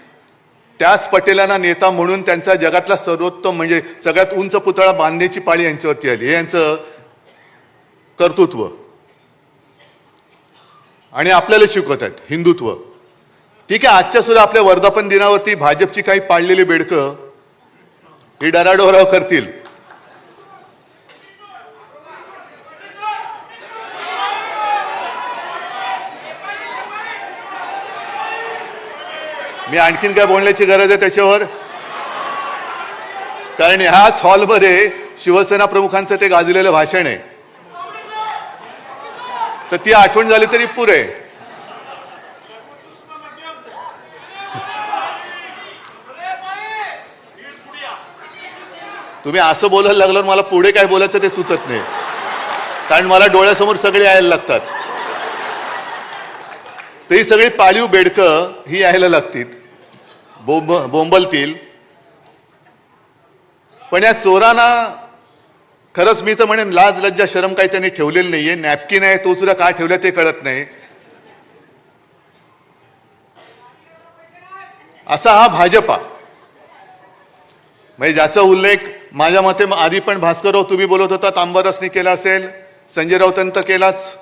त्याच पटेलांना नेता म्हणून त्यांचा जगातला सर्वोत्तम म्हणजे सगळ्यात उंच पुतळा बांधण्याची पाळी यांच्यावरती आली. हे यांचं कर्तृत्व. आणि आपल्याला शिकवत आहेत हिंदुत्व. ठीक आहे, आजच्या सुद्धा आपल्या वर्धापन दिनावरती भाजपची काही पाळलेली बेडकं ही डराडोराव करतील. मी आणखीन काय बोलण्याची गरज आहे त्याच्यावर? कारण ह्याच हॉलमध्ये शिवसेना प्रमुखांचं ते गाजलेलं भाषण आहे, तर ती आठवण झाली तरी पुरे. तुम्ही असं बोलायला लागल्यावर मला पुढे काय बोलायचं ते सुचत नाही, कारण मला डोळ्यासमोर सगळे यायला लागतात. तर ही सगळी पाळीव बेडकं ही यायला लागतील, बोंबलतील. पण या चोरांना खरंच मी तर म्हणेन लाज लज्जा शरम काही त्यांनी ठेवलेली नाहीये. नॅपकिन आहे तो सुद्धा काय ठेवला ते कळत नाही. असा हा भाजपा, म्हणजे ज्याचा उल्लेख माझ्या मते आधी पण भास्करराव तुम्ही बोलत होता, अंबादासनी केला असेल, संजय राऊतांनी तर केलाच.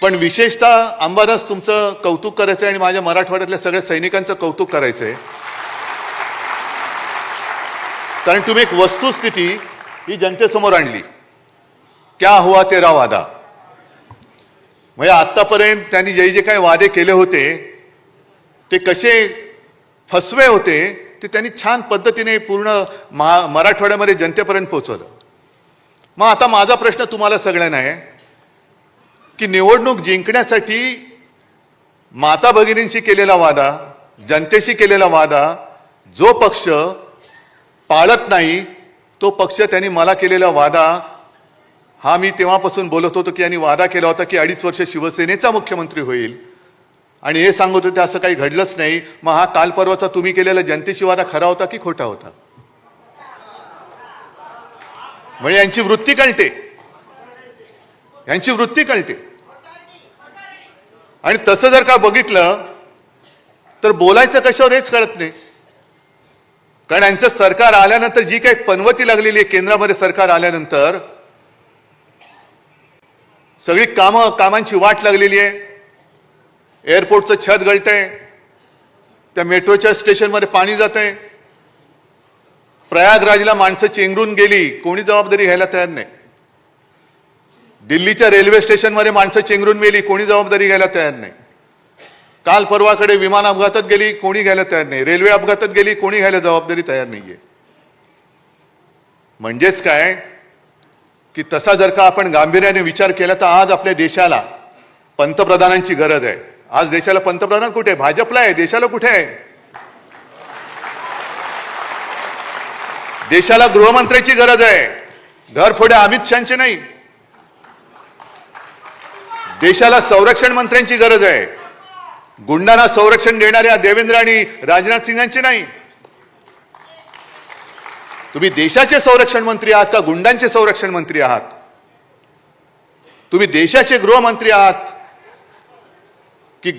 पण विशेषतः अंबादास तुमचं कौतुक करायचं आणि माझ्या मराठवाड्यातल्या सगळ्या सैनिकांचं कौतुक करायचंय. कारण तुम्ही एक वस्तुस्थिती ही जनतेसमोर आणली. क्या हुआ तेरा वादा. म्हणजे आतापर्यंत त्यांनी जे काही वादे केले होते ते कसे फसवे होते ते त्यांनी छान पद्धतीने पूर्ण मराठवाड्यामध्ये जनतेपर्यंत पोहोचवलं. मग आता माझा प्रश्न तुम्हाला सगळ्यांना आहे की निवडणूक जिंकण्यासाठी माता भगिनींशी केलेला वादा, जनतेशी केलेला वादा जो पक्ष पाळत नाही तो पक्ष त्यांनी मला केलेला वादा हा मी तेव्हापासून बोलत होतो की यांनी वादा केला होता की 2.5 वर्ष शिवसेनेचा मुख्यमंत्री होईल आणि हे सांगत होते असं काही घडलंच नाही. मग हा काल परवाचा तुम्ही केलेला जनतेशी वादा खरा होता की खोटा होता? म्हणजे यांची वृत्ती कळते, यांची वृत्ती कळते. आणि तसं जर का बघितलं तर बोलायचं कशावर हेच कळत नाही. कारण यांचं सरकार आल्यानंतर जी काही पनवती लागलेली आहे, केंद्रामध्ये सरकार आल्यानंतर सगळी कामांची वाट लागलेली आहे. एअरपोर्टचं छत गळतंय, त्या मेट्रोच्या स्टेशनमध्ये पाणी जातंय, प्रयागराजला माणसं चेंगरून गेली, कोणी जबाबदारी घ्यायला तयार नाही. दिल्लीच्या रेल्वे स्टेशनमध्ये माणसं चेंगरून मेली, कोणी जबाबदारी घ्यायला तयार नाही. काल परवाकडे विमान अपघातात गेली, कोणी घ्यायला तयार नाही. रेल्वे अपघातात गेली, कोणी घ्यायला जबाबदारी तयार नाहीये. म्हणजेच काय की तसा जर का आपण गांभीर्याने विचार केला तर आज आपल्या देशाला पंतप्रधानांची गरज आहे. आज देशाला पंतप्रधान कुठे आहे? भाजपला आहे. देशाला कुठे आहे? देशाला गृहमंत्र्याची गरज आहे, घरफोडे अमित शहाची नाही. देशाला संरक्षण मंत्र्यांची गरज आहे, गुंडांना संरक्षण देणाऱ्या देवेंद्र आणि राजनाथ सिंगांची नाही. तुम्ही देशाचे संरक्षण मंत्री आहात का गुंडांचे संरक्षण मंत्री आहात? तुम्ही देशाचे गृहमंत्री आहात की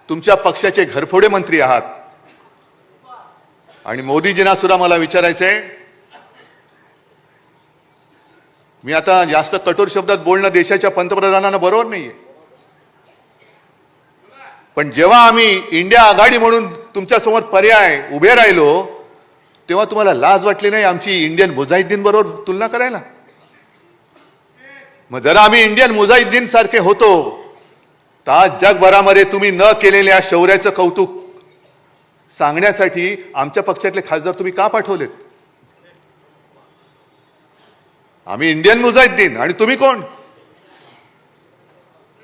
तुमच्या पक्षाचे घरफोडे मंत्री आहात? आणि मोदीजींना सुद्धा मला विचारायचंय, मी आता जास्त कठोर शब्दात बोलणं देशाच्या पंतप्रधानांना बरोबर नाहीये, पण जेव्हा आम्ही इंडिया आघाडी म्हणून तुमच्या समोर पर्याय उभे राहिलो तेव्हा तुम्हाला लाज वाटली नाही आमची इंडियन मुजाहिद्दीन बरोबर तुलना करायला? मग जरा आम्ही इंडियन मुजाहिद्दीन सारखे होतो तर आज जगभरामध्ये तुम्ही न केलेल्या शौर्याचं कौतुक सांगण्यासाठी आमच्या पक्षातले खासदार तुम्ही का पाठवलेत? आम्ही इंडियन मुजाहिद्दीन आणि तुम्ही कोण?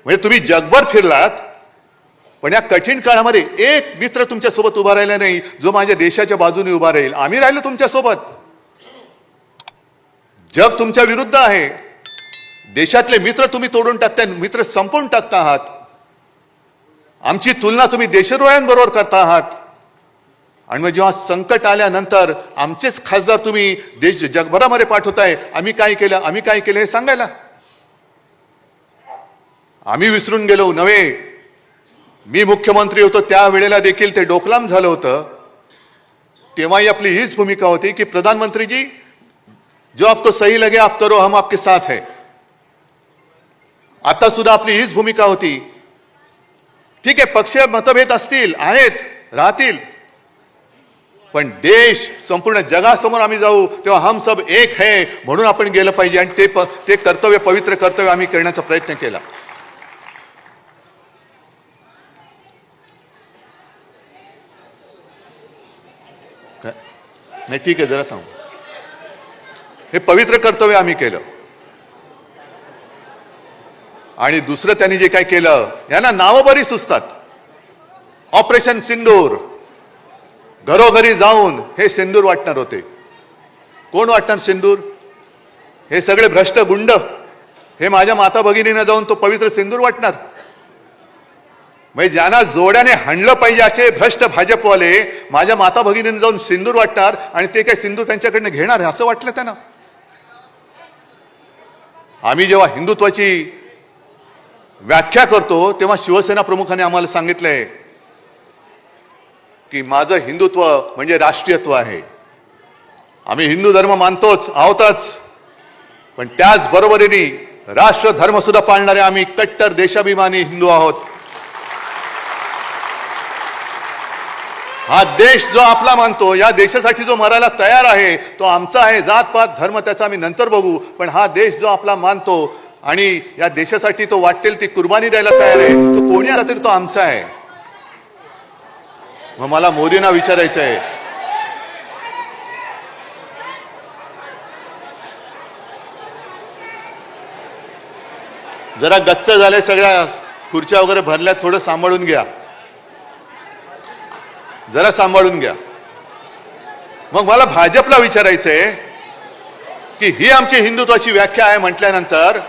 म्हणजे तुम्ही जगभर फिरलात पण या कठीण काळामध्ये एक मित्र तुमच्या सोबत उभा राहिला नाही जो माझ्या देशाच्या बाजूने उभा राहील. आम्ही राहिलो तुमच्या सोबत. जग तुमच्या विरुद्ध आहे. देशातले मित्र तुम्ही तोडून टाकताय, मित्र संपवून टाकता आहात. आमची तुलना तुम्ही देशद्रोह्यांबरोबर करता आहात. आणि मग जेव्हा संकट आल्यानंतर आमचेच खासदार तुम्ही देश जगभरामध्ये पाठवताय, आम्ही काय केलं आम्ही काय केलं हे सांगायला. आम्ही विसरून गेलो नव्हे. मी मुख्यमंत्री होतो त्यावेळेला देखील ते डोकलाम झालं होतं. तेव्हाही आपली हीच भूमिका होती की प्रधानमंत्री जी जो आपको सही लगे आप करो, हम आपके साथ है. आता सुद्धा आपली हीच भूमिका होती. ठीक आहे, पक्षीय मतभेद असतील, आहेत, राहतील, पण देश संपूर्ण जगासमोर आम्ही जाऊ तेव्हा हम सब एक है म्हणून आपण गेलं पाहिजे. आणि ते कर्तव्य, पवित्र कर्तव्य आम्ही करण्याचा प्रयत्न केला. नाही ठीक आहे, जरा थांब. हे पवित्र कर्तव्य आम्ही केलं. आणि दुसरं त्यांनी जे काय केलं, यांना नावं बरी सुचतात. ऑपरेशन सिंदूर, घरोघरी जाऊन हे सिंदूर वाटणार होते. कोण वाटणार सिंदूर? हे सगळे भ्रष्ट गुंड. हे माझ्या माता भगिनींना जाऊन तो पवित्र सिंदूर वाटणार. म्हणजे ज्यांना जोड्याने हाणलं पाहिजे असे भ्रष्ट भाजपवाले माझ्या माता भगिनींना जाऊन सिंदूर वाटणार आणि ते काय सिंदूर त्यांच्याकडनं घेणार आहे असं वाटलं त्यांना. आम्ही जेव्हा हिंदुत्वाची व्याख्या करतो तेव्हा शिवसेना प्रमुखांनी आम्हाला सांगितलंय की माझं हिंदुत्व म्हणजे राष्ट्रीयत्व आहे. आम्ही हिंदू धर्म मानतोच आहोतच, पण त्याच बरोबरीने राष्ट्र धर्म सुद्धा पाळणारे आम्ही कट्टर देशाभिमानी हिंदू आहोत. हा देश जो आपला मानतो, या देशासाठी जो मरायला तयार आहे तो आमचा आहे. जात पात धर्म त्याचा आम्ही नंतर बघू, पण हा देश जो आपला मानतो आणि या देशासाठी तो वाटेल ती कुर्बानी द्यायला तयार आहे, तो कोणी आला तरी तो आमचा आहे. मग मला मोदींना विचारायचं आहे, जरा गच्च झाले, सगळ्या खुर्च्या वगैरे भरल्या, थोडं सांभाळून घ्या, जरा सांभाळून घ्या. मग मला भाजपला विचारायचंय की ही आमची हिंदुत्वाची व्याख्या आहे म्हटल्यानंतर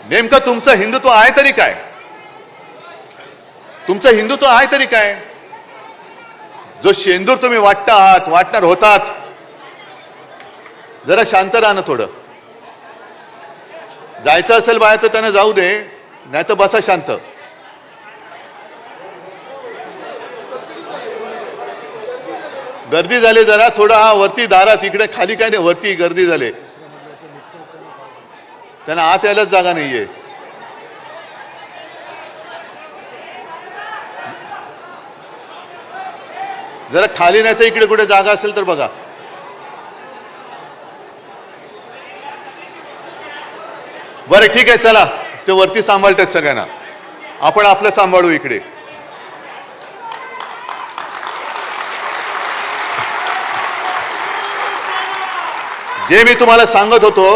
नेमकं तुमचं हिंदुत्व आहे तरी काय? तुमचं हिंदुत्व आहे तरी काय? जो शेंदूर तुम्ही वाटता आहात, वाटणार होतात, जरा शांत राहा ना थोडं. जायचं असेल बाहेर तर त्यांना जाऊ दे, नाही तर बसा शांत. गर्दी झाली जरा, थोडा हा वरती दारात, इकडे खाली काय नाही, वरती गर्दी झाली, त्यांना आत यायलाच जागा नाहीये. जरा खाली नाही तर इकडे कुठे जागा असेल तर बघा. बरं ठीक आहे, चला, ते वरती सांभाळतात सगळ्यांना, आपण आपलं सांभाळू इकडे. जे मी तुम्हाला सांगत होतो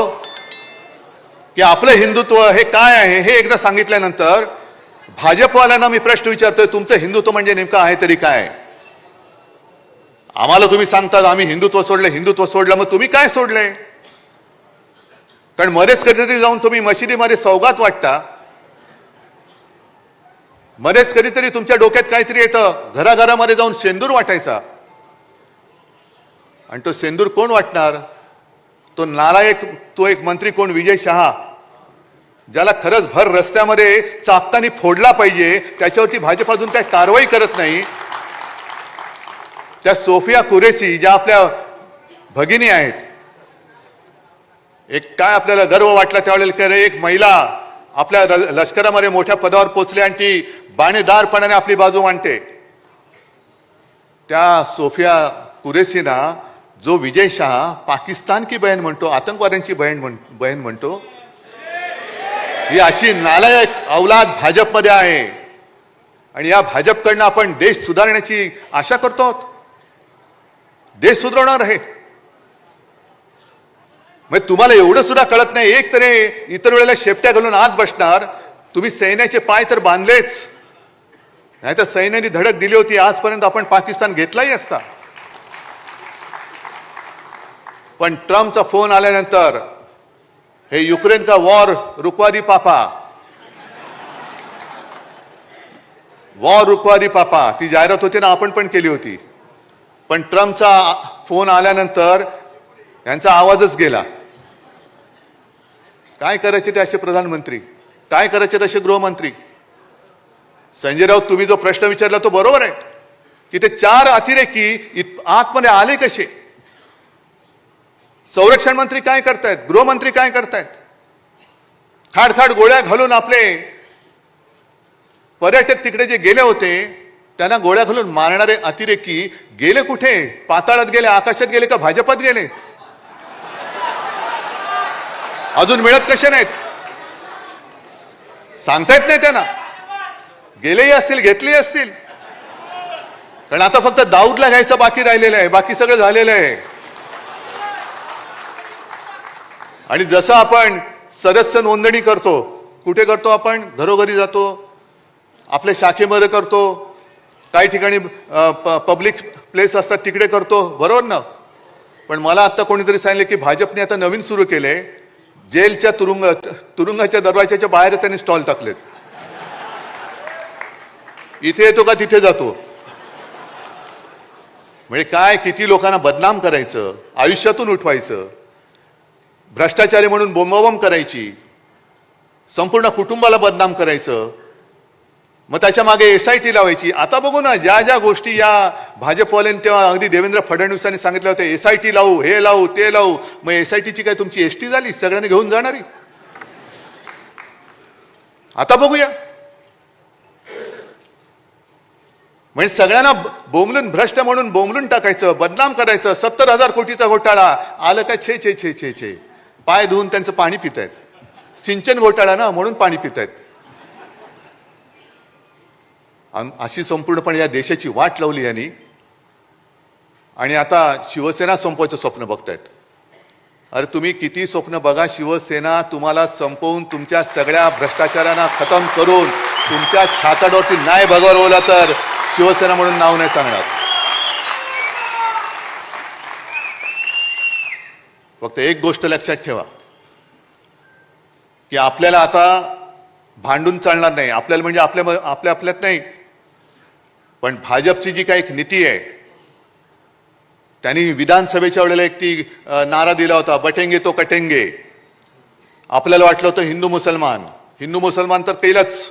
की आपलं हिंदुत्व हे काय आहे हे एकदा सांगितल्यानंतर भाजपवाल्यांना मी प्रश्न विचारतोय, तुमचं हिंदुत्व म्हणजे नेमकं आहे तरी काय? आम्हाला तुम्ही सांगतात आम्ही हिंदुत्व सोडलं, हिंदुत्व सोडलं, मग तुम्ही काय सोडलंय? कारण मध्येच कधीतरी जाऊन तुम्ही मशिदीमध्ये सौगात वाटता, मध्येच कधीतरी तुमच्या डोक्यात काहीतरी येतं, घराघरामध्ये जाऊन शेंदूर वाटायचा. आणि तो शेंदूर कोण वाटणार? तो नालायक, तो एक मंत्री कोण, विजय शहा, ज्याला खरंच भर रस्त्यामध्ये चापतानी फोडला पाहिजे, त्याच्यावरती भाजप अजून काही कारवाई करत नाही. त्या सोफिया कुरेशी ज्या आपल्या भगिनी आहेत, एक काय आपल्याला गर्व वाटला त्यावेळेला, एक महिला आपल्या लष्करामध्ये मोठ्या पदावर पोचली आणि ती बाणेदारपणाने आपली बाजू मांडते. त्या सोफिया कुरेशीना जो विजय शहा पाकिस्तान की बहन म्हणतो, आतंकवाद्यांची बहन म्हणतो, ही अशी नालायक औलाद भाजपमध्ये आहे. आणि या भाजपकडनं आपण देश सुधारण्याची आशा करतो, देश सुधारणार आहे. मग तुम्हाला एवढं सुद्धा कळत नाही, एक तरी इतर वेळेला शेपट्या घालून आत बसणार. तुम्ही सैन्याचे पाय तर बांधलेच, नाही तर सैन्याने धडक दिली होती, आजपर्यंत आपण पाकिस्तान घेतलाही असता. पण ट्रम्पचा फोन आल्यानंतर हे युक्रेन का वॉर रुकवा दी पापा, वॉर रुकवा दी पापा, ती जाहिरात होती ना, आपण पण केली होती. पण ट्रम्पचा फोन आल्यानंतर यांचा आवाजच गेला. काय करायचे ते असे प्रधानमंत्री, काय करायचे तसे गृहमंत्री? संजय राऊत, तुम्ही जो प्रश्न विचारला तो बरोबर आहे की ते 4 अतिरेकी आतमध्ये आले कसे? संरक्षण मंत्री काय करतायत, गृहमंत्री काय करतायत? खाडखाड गोळ्या घालून आपले पर्यटक तिकडे जे गेले होते त्यांना गोळ्या घालून मारणारे अतिरेकी गेले कुठे? पाताळात गेले, आकाशात गेले का भाजपात गेले? अजून मिळत कसे नाहीत सांगता येत नाही त्यांना. गेलेही असतील, घेतलेही असतील, कारण आता फक्त दाऊदला घ्यायचं बाकी राहिलेलं आहे, बाकी सगळं झालेलं आहे. आणि जसं आपण सदस्य नोंदणी करतो, कुठे करतो? आपण घरोघरी जातो, आपल्या शाखेमध्ये करतो, काही ठिकाणी पब्लिक प्लेस असतात तिकडे करतो, बरोबर ना? पण मला आता कोणीतरी सांगितले की भाजपने आता नवीन सुरू केले, जेलच्या तुरुंगाच्या दरवाजाच्या बाहेर त्यांनी स्टॉल टाकलेत. इथे येतो का तिथे जातो. म्हणजे काय, किती लोकांना बदनाम करायचं, आयुष्यातून उठवायचं, भ्रष्टाचारी म्हणून बोंबाबोंब करायची, संपूर्ण कुटुंबाला बदनाम करायचं, मग त्याच्या मागे SIT लावायची. आता बघू ना, ज्या ज्या गोष्टी या भाजपवाल्यांनी तेव्हा अगदी देवेंद्र फडणवीसांनी सांगितलं होतं, SIT लावू, हे लावू, ते लावू. मग SITची काय तुमची ST झाली, सगळ्यांनी घेऊन जाणारी? आता बघूया. म्हणजे सगळ्यांना बोंबलून, भ्रष्ट म्हणून बोंबलून टाकायचं, बदनाम करायचं. 70,000 कोटीचा घोटाळा आलं का छे छे छे छे छे, पाय धुवून त्यांचं पाणी पितायत. सिंचन घोटाळा ना, म्हणून पाणी पितायत. अशी संपूर्णपणे या देशाची वाट लावली यांनी. आणि आता शिवसेना संपवायचं स्वप्न बघतायत. अरे तुम्ही किती स्वप्न बघा, शिवसेना तुम्हाला संपवून, तुमच्या सगळ्या भ्रष्टाचारांना खतम करून, तुमच्या छाताडोरती नाही बघवला तर शिवसेना म्हणून नाव नाही सांगणार. फक्त एक गोष्ट लक्षात ठेवा की आपल्याला आता भांडून चालणार नाही. आपल्याला म्हणजे आपल्यात नाही, पण भाजपची जी काही नीती आहे, त्यांनी विधानसभेच्या वेळेला एक ती नारा दिला होता, बटेंगे तो कटेंगे. आपल्याला वाटलं होतं हिंदू मुसलमान तर केलंच,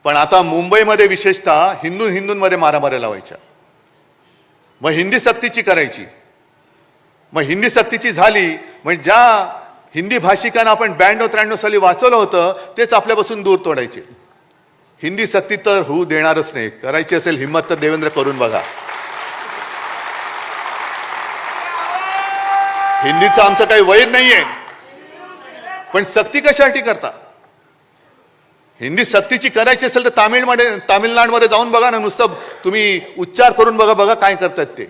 पण आता मुंबईमध्ये विशेषतः हिंदूंमध्ये मारामाऱ्या लावायच्या. मग हिंदी सक्तीची करायची. मग हिंदी सक्तीची झाली म्हणजे ज्या हिंदी भाषिकांना आपण 92-93 साली वाचवलं होतं तेच आपल्यापासून दूर तोडायचे. हिंदी सक्ती तर होऊ देणारच नाही. करायची असेल हिम्मत तर देवेंद्र करून बघा. हिंदीचं आमचं काही वैर नाहीये, पण सक्ती कशासाठी करता? हिंदी सक्तीची करायची असेल तर तामिळनाडूमध्ये जाऊन बघा ना, नुसतं तुम्ही उच्चार करून बघा काय करतात ते.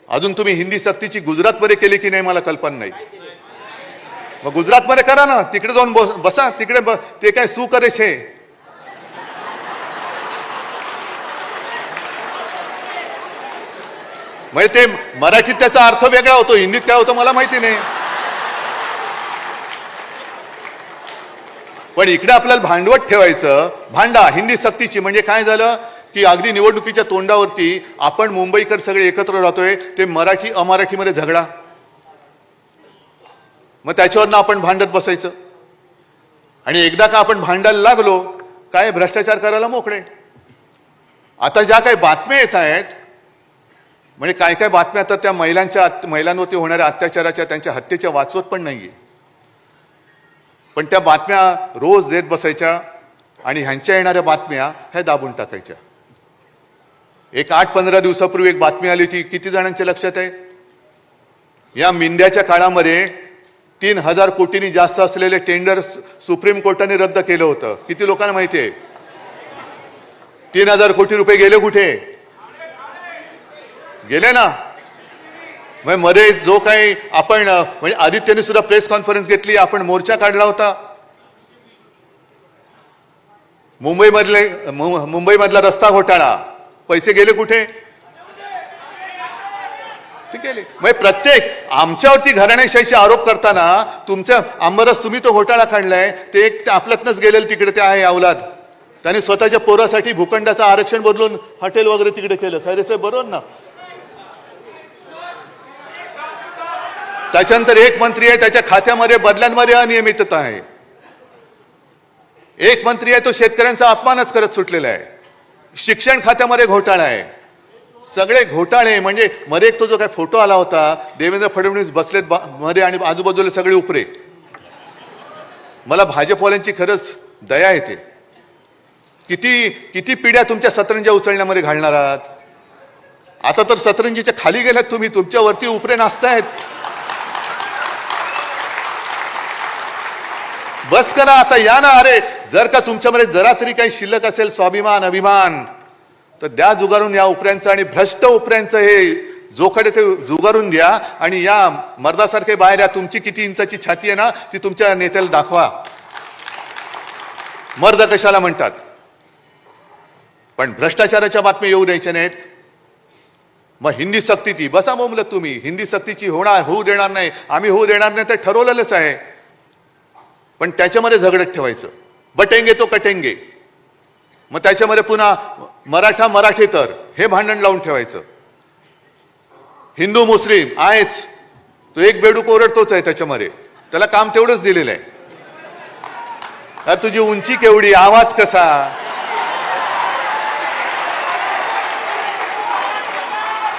अजून तुम्ही हिंदी सक्तीची गुजरातमध्ये केली की नाही मला कल्पना नाही. मग गुजरातमध्ये करा ना, तिकडे जाऊन बसा, तिकडे ते काय सू करे छे. म्हणजे ते मराठीत त्याचा अर्थ वेगळा होतो, हिंदीत काय होतो मला माहिती नाही. पण इकडे आपल्याला भांडवट ठेवायचं, भांडा हिंदी सक्तीची. म्हणजे काय झालं की अगदी निवडणुकीच्या तोंडावरती आपण मुंबईकर सगळे एकत्र राहतोय, ते मराठी अमराठीमध्ये झगडा, मग त्याच्यावरनं आपण भांडत बसायचं. आणि एकदा का आपण भांडायला लागलो काय भ्रष्टाचार करायला मोकळे. आता ज्या काही बातम्या येत आहेत, म्हणजे काय काय बातम्या तर त्या महिलांवरती होणाऱ्या अत्याचाराच्या, त्यांच्या हत्येच्या वाचवत पण नाहीये. पण त्या बातम्या रोज देत बसायच्या आणि ह्यांच्या येणाऱ्या बातम्या ह्या दाबून टाकायच्या. एक 8-15 दिवसापूर्वी एक बातमी आली होती, किती जणांच्या लक्षात आहे? या मिंद्याच्या काळामध्ये 3,000 कोटींनी जास्त असलेले टेंडर सुप्रीम कोर्टाने रद्द केलं होतं. किती लोकांना माहिती आहे? 3,000 कोटी रुपये गेले कुठे? गेले ना. मग मध्ये जो काही आपण म्हणजे आदित्यने सुद्धा प्रेस कॉन्फरन्स घेतली, आपण मोर्चा काढला होता. मुंबईमधला रस्ता घोटाळा, पैसे गेले कुठे? ते गेले. मग प्रत्येक आमच्यावरती घराणेशाहीचे आरोप करताना तुमच्या आंबरस तुम्ही तो घोटाळा काढलाय, ते एक आपल्यातनच गेलेलं तिकडे ते आहे अवलाद. त्याने स्वतःच्या पोरासाठी भूखंडाचं आरक्षण बदलून हॉटेल वगैरे तिकडे केलं. खैरे साहेब बरोबर ना. त्याच्यानंतर एक मंत्री आहे, त्याच्या खात्यामध्ये बदल्यांमध्ये अनियमितता आहे. एक मंत्री आहे, तो शेतकऱ्यांचा अपमानच करत सुटलेला आहे. शिक्षण खात्यामध्ये घोटाळा आहे. सगळे घोटाळे. म्हणजे मध्ये एक तो जो काय फोटो आला होता, देवेंद्र फडणवीस बसलेत मध्ये आणि आजूबाजूला सगळे उपरे, मला भाजपवाल्यांची खरंच दया येते. किती किती पिढ्या तुमच्या सतरंज्या उचलण्यामध्ये घालणार आहात. आता तर सतरंजीच्या खाली गेल्यात तुम्ही, तुमच्यावरती उपरे नाचतायत. बस करा आता, या ना. अरे जर का तुमच्यामध्ये जरा तरी काही शिल्लक असेल स्वाभिमान अभिमान तर द्या जुगारून या उपऱ्यांचं, आणि भ्रष्ट उपऱ्यांचं हे जोखडे ते जुगारून द्या, आणि या मर्दासारखे बाहेर या. तुमची किती इंचाची छाती आहे ना ती तुमच्या नेत्याला दाखवा. मर्द कशाला म्हणतात. पण भ्रष्टाचाराच्या बातम्या येऊ द्यायच्या नाहीत. मग हिंदी सक्तीची बसा बोंबलत तुम्ही. हिंदी सक्तीची होऊ देणार नाही, आम्ही होऊ देणार नाही, ते ठरवलेलंच आहे. पण त्याच्यामध्ये झगडत ठेवायचं. बटेंगे तो कटेंगे. मग त्याच्यामध्ये पुन्हा मराठा मराठेतर हे भांडण लावून ठेवायचं. हिंदू मुस्लिम आहेच, तो एक बेडूक ओरडतोच आहे त्याच्यामध्ये, त्याला काम तेवढंच दिलेलं आहे. अरे तुझी उंची केवढी, आवाज कसा,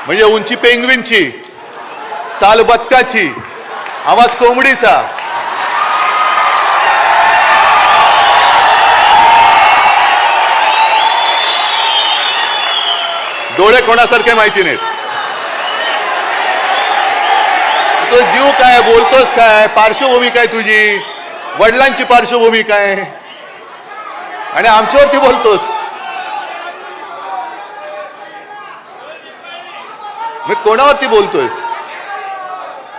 म्हणजे उंची पेंग्विनची, चाल बदकाची, आवाज कोंबडीचा. डोळे कोणासारखे माहिती नाहीत. तो जीव काय, बोलतोस काय, पार्श्वभूमी काय तुझी, वडिलांची पार्श्वभूमी काय, आणि आमच्यावरती बोलतोस. मी कोणावरती बोलतोयस.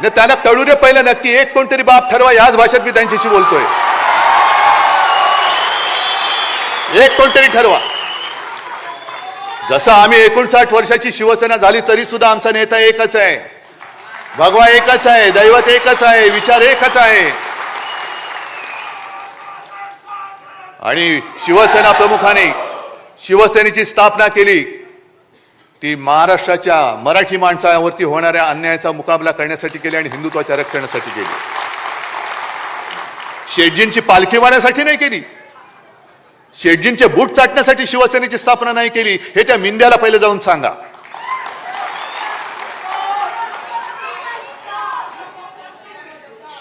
त्यांना कळू दे पहिलं नक्की. एक कोणतरी बाप ठरवा. याच भाषेत मी त्यांच्याशी बोलतोय. एक कोणतरी ठरवा. जसं आम्ही 59 वर्षाची शिवसेना झाली तरी सुद्धा आमचा नेता एकच आहे, भगवा एकच आहे, दैवत एकच आहे, विचार एकच आहे. आणि शिवसेना प्रमुखाने शिवसेनेची स्थापना केली ती महाराष्ट्राच्या मराठी माणसावरती होणाऱ्या अन्यायाचा मुकाबला करण्यासाठी केली आणि हिंदुत्वाच्या रक्षणासाठी केली. शेटजींची पालखी वाढण्यासाठी नाही केली. शेटजींचे बूट चाटण्यासाठी शिवसेनेची स्थापना नाही केली. हे त्या मिंद्याला पहिले जाऊन सांगा.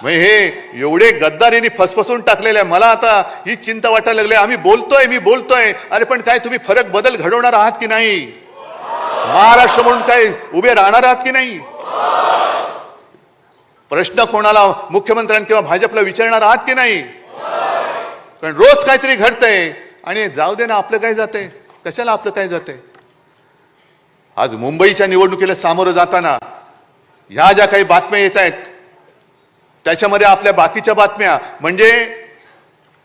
हे एवढे गद्दारीने फसफसून टाकलेले आहे. मला आता ही चिंता वाटायला लागली. आम्ही बोलतोय, मी बोलतोय, अरे पण काय तुम्ही फरक बदल घडवणार आहात की नाही. महाराष्ट्र म्हणून काय उभे राहणार आहात की नाही. प्रश्न कोणाला, मुख्यमंत्र्यांना किंवा भाजपला विचारणार आहात की नाही. पण रोज काहीतरी घडतंय आणि जाऊ दे ना, आपलं काय जातंय, कशाला आपलं काय जातंय. आज मुंबईच्या निवडणुकीला सामोरं जाताना ह्या ज्या काही बातम्या येत आहेत त्याच्यामध्ये आपल्या बाकीच्या बातम्या म्हणजे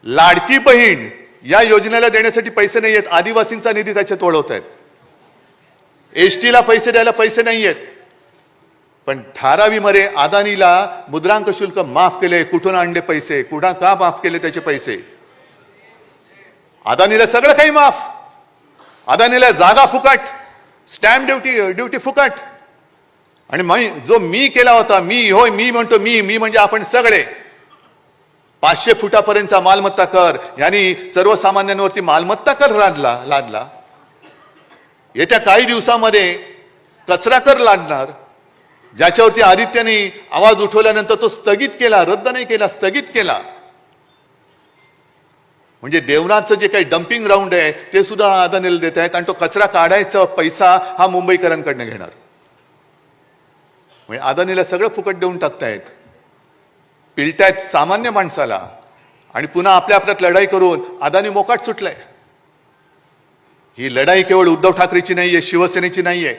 लाडकी बहीण या योजनेला देण्यासाठी पैसे नाही आहेत, आदिवासींचा निधी त्याच्यात वळवत आहेत. एसटीला पैसे द्यायला पैसे नाही आहेत, पण धारावीमध्ये अदानीला मुद्रांक शुल्क माफ केले. कुठून आणले पैसे, कुठं का माफ केले त्याचे पैसे. अदानीला सगळं काही माफ. अदानीला जागा फुकट, स्टॅम्प ड्युटी फुकट. आणि जो मी केला होता, मी म्हणतो, मी म्हणजे आपण सगळे 500 फुटापर्यंतचा मालमत्ता कर, यांनी सर्वसामान्यांवरती मालमत्ता कर लादला. येत्या काही दिवसामध्ये कचरा कर लादणार, ज्याच्यावरती आदित्यने आवाज उठवल्यानंतर तो स्थगित केला, रद्द नाही केला, स्थगित केला. म्हणजे देवनाथचं जे काही डम्पिंग ग्राउंड आहे ते सुद्धा अदानीला देत आहेत, आणि तो कचरा काढायचा पैसा हा मुंबईकरांकडनं घेणार. म्हणजे अदानीला सगळं फुकट देऊन टाकतायत, पिलतायत सामान्य माणसाला, आणि पुन्हा आपल्या आपल्यात लढाई करून अदानी मोकाट सुटलाय. ही लढाई केवळ उद्धव ठाकरेची नाहीये, शिवसेनेची नाहीये.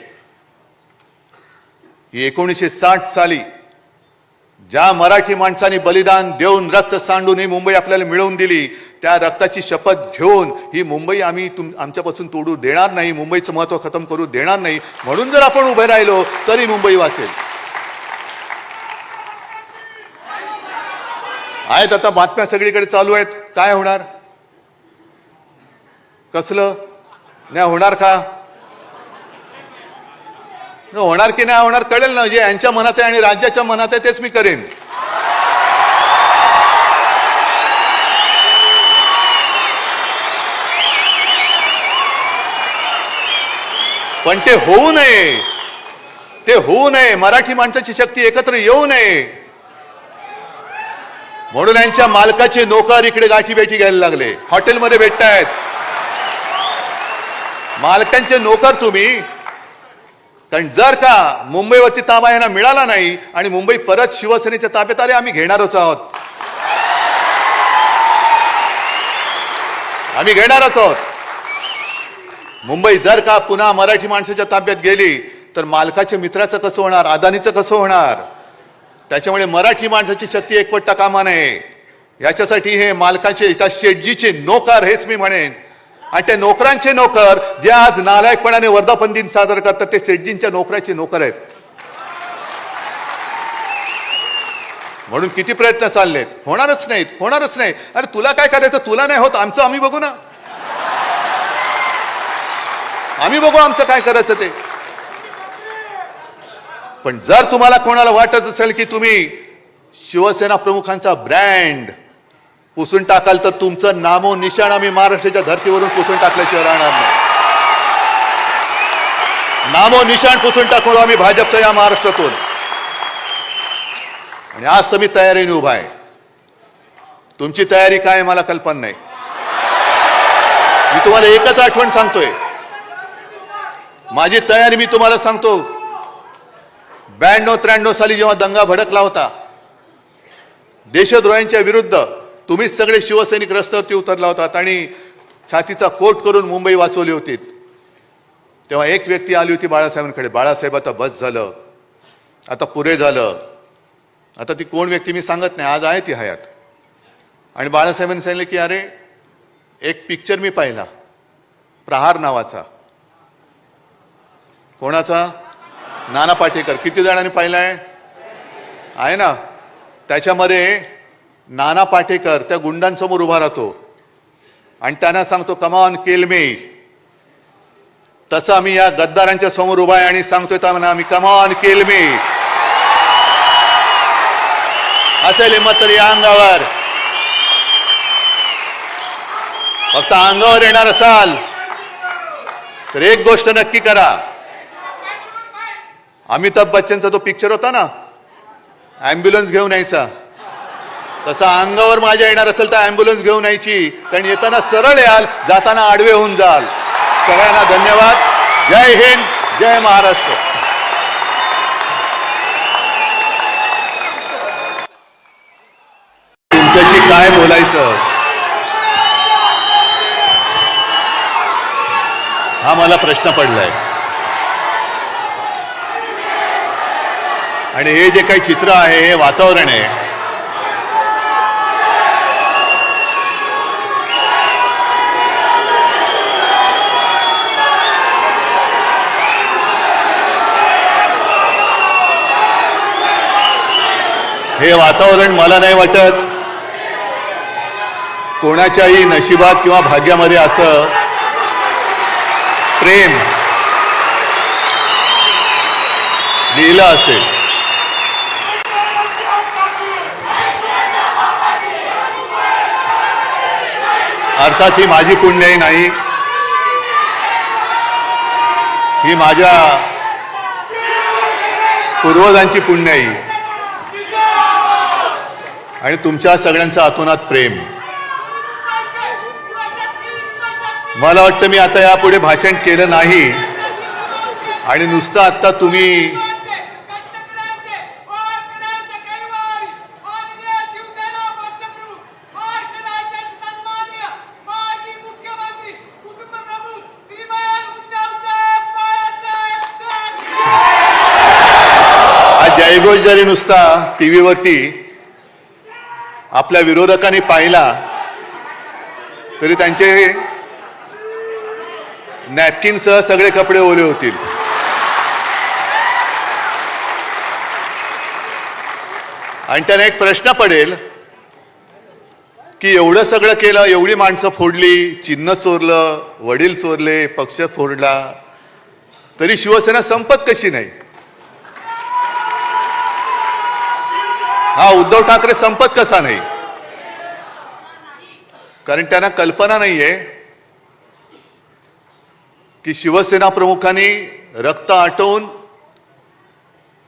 ही 1960 साली ज्या मराठी माणसाने बलिदान देऊन रक्त सांडून ही मुंबई आपल्याला मिळवून दिली, त्या रक्ताची शपथ घेऊन ही मुंबई आम्ही आमच्यापासून तोडू देणार नाही, मुंबईचं महत्व खतम करू देणार नाही. म्हणून जर आपण उभे राहिलो तरी मुंबई वाचेल. आहेत आता बातम्या सगळीकडे चालू आहेत. काय होणार, कसलं नाही होणार, का होणार की नाही होणार कळेल ना. जे यांच्या मनात आहे आणि राज्याच्या मनात आहे तेच मी करेन. पण ते होऊ नये, ते होऊ नये. मराठी माणसाची शक्ती एकत्र येऊ नये. म्हणून यांच्या मालकाचे नोकर इकडे गाठी भेटी घ्यायला लागले, हॉटेलमध्ये भेटतायत. मालकांचे नोकर तुम्ही. कारण जर का मुंबईवरती ताबा यांना मिळाला नाही आणि मुंबई परत शिवसेनेच्या ताब्यात आले, आम्ही घेणारच आहोत. आम्ही घेणारच आहोत. मुंबई जर का पुन्हा मराठी माणसाच्या ताब्यात गेली तर मालकाच्या मित्राचं कसं होणार, अदानीचं कसं होणार. त्याच्यामुळे मराठी माणसाची शक्ती एकवटता कामा नये. याच्यासाठी हे मालकाचे एका शेटजीचे नोकर, हेच मी म्हणेन. आणि त्या नोकरांचे नोकर जे आज नालायकपणाने वर्धापन दिन साजरा करतात, ते शेटजींच्या नोकराचे नोकर आहेत. म्हणून किती प्रयत्न चाललेत, होणारच नाहीत, होणारच नाही. अरे तुला काय करायचं, तुला नाही होत, आमचं आम्ही बघू ना. आम्ही बघू आमचं काय करायचं ते. पण जर तुम्हाला कोणाला वाटत असेल की तुम्ही शिवसेना प्रमुखांचा ब्रँड पुसून टाकाल, तर तुमचं नामो निशाण आम्ही महाराष्ट्राच्या धर्तीवरून पुसून टाकल्याशिवाय राहणार नाही. नामो निशाण पुसून टाकू आम्ही भाजपच्या या महाराष्ट्रातून. आणि आज तर मी तयारीने उभा आहे. तुमची तयारी काय मला कल्पना नाही. मी तुम्हाला एकच आठवण सांगतोय, माझी तयारी मी तुम्हाला सांगतो. 92-93 साली जेव्हा दंगा भडकला होता देशद्रोह्यांच्या विरुद्ध, तुम्हीच सगळे शिवसैनिक रस्त्यावरती उतरला होतात आणि छातीचा कोट करून मुंबई वाचवली होती. तेव्हा एक व्यक्ती आली होती बाळासाहेबांकडे, बाळासाहेब आता बस झालं, आता पुरे झालं. आता ती कोण व्यक्ती मी सांगत नाही, आज आहे ती हयात. आणि बाळासाहेबांनी सांगितलं की अरे एक पिक्चर मी पाहिला, प्रहार नावाचा. कोणाचा? नाना पाटेकर. किती जणांनी पाहिलाय? आहे ना. त्याच्यामध्ये नाना पाटेकर त्या गुंडांसमोर उभा राहतो आणि त्यांना सांगतो कम ऑन किल मी. तसं आम्ही या गद्दारांच्या समोर उभा आहे आणि सांगतोय त्यांना आम्ही कम ऑन किल मी. असेल हिंमत तरी या अंगावर. फक्त अंगावर येणार असाल तर एक गोष्ट नक्की करा. अमिताभ बच्चनचा तो पिक्चर होता ना, ॲम्ब्युलन्स घेऊन यायचा, तसा अंगावर माझ्या येणार असेल तर ॲम्ब्युलन्स घेऊन यायची. कारण येताना सरळ याल, जाताना आडवे होऊन जाल. सगळ्यांना धन्यवाद. जय हिंद, जय महाराष्ट्र. तुमच्याशी काय बोलायचं हा मला प्रश्न पडलाय. आणि हे जे काही चित्र आहे, हे वातावरण आहे, हे वातावरण मला नाही वाटत कोणाच्याही नशिबात किंवा भाग्यामध्ये असं प्रेम लिहिलं असेल. अर्थात ही माझी पुण्याई नाही, ही माझ्या पूर्वजांची पुण्याई आणि तुमच्या सगळ्यांचं अतोनात प्रेम. मला वाटतं मी आता यापुढे भाषण केलं नाही आणि नुसतं आता तुम्ही जयघोष जरी नुसता टीव्हीवरती आपल्या विरोधकांनी पाहिला तरी त्यांचे नॅपकिनसह सगळे कपडे ओले होतील. आणि त्यांना एक प्रश्न पडेल की एवढं सगळं केलं, एवढी माणसं फोडली, चिन्ह चोरलं, वडील चोरले, पक्ष फोडला, तरी शिवसेना संपत कशी नाही? हा उद्धव ठाकरे संपत कसा नाही? कारण त्यांना कल्पना नाहीये की शिवसेना प्रमुखांनी रक्त आटवून,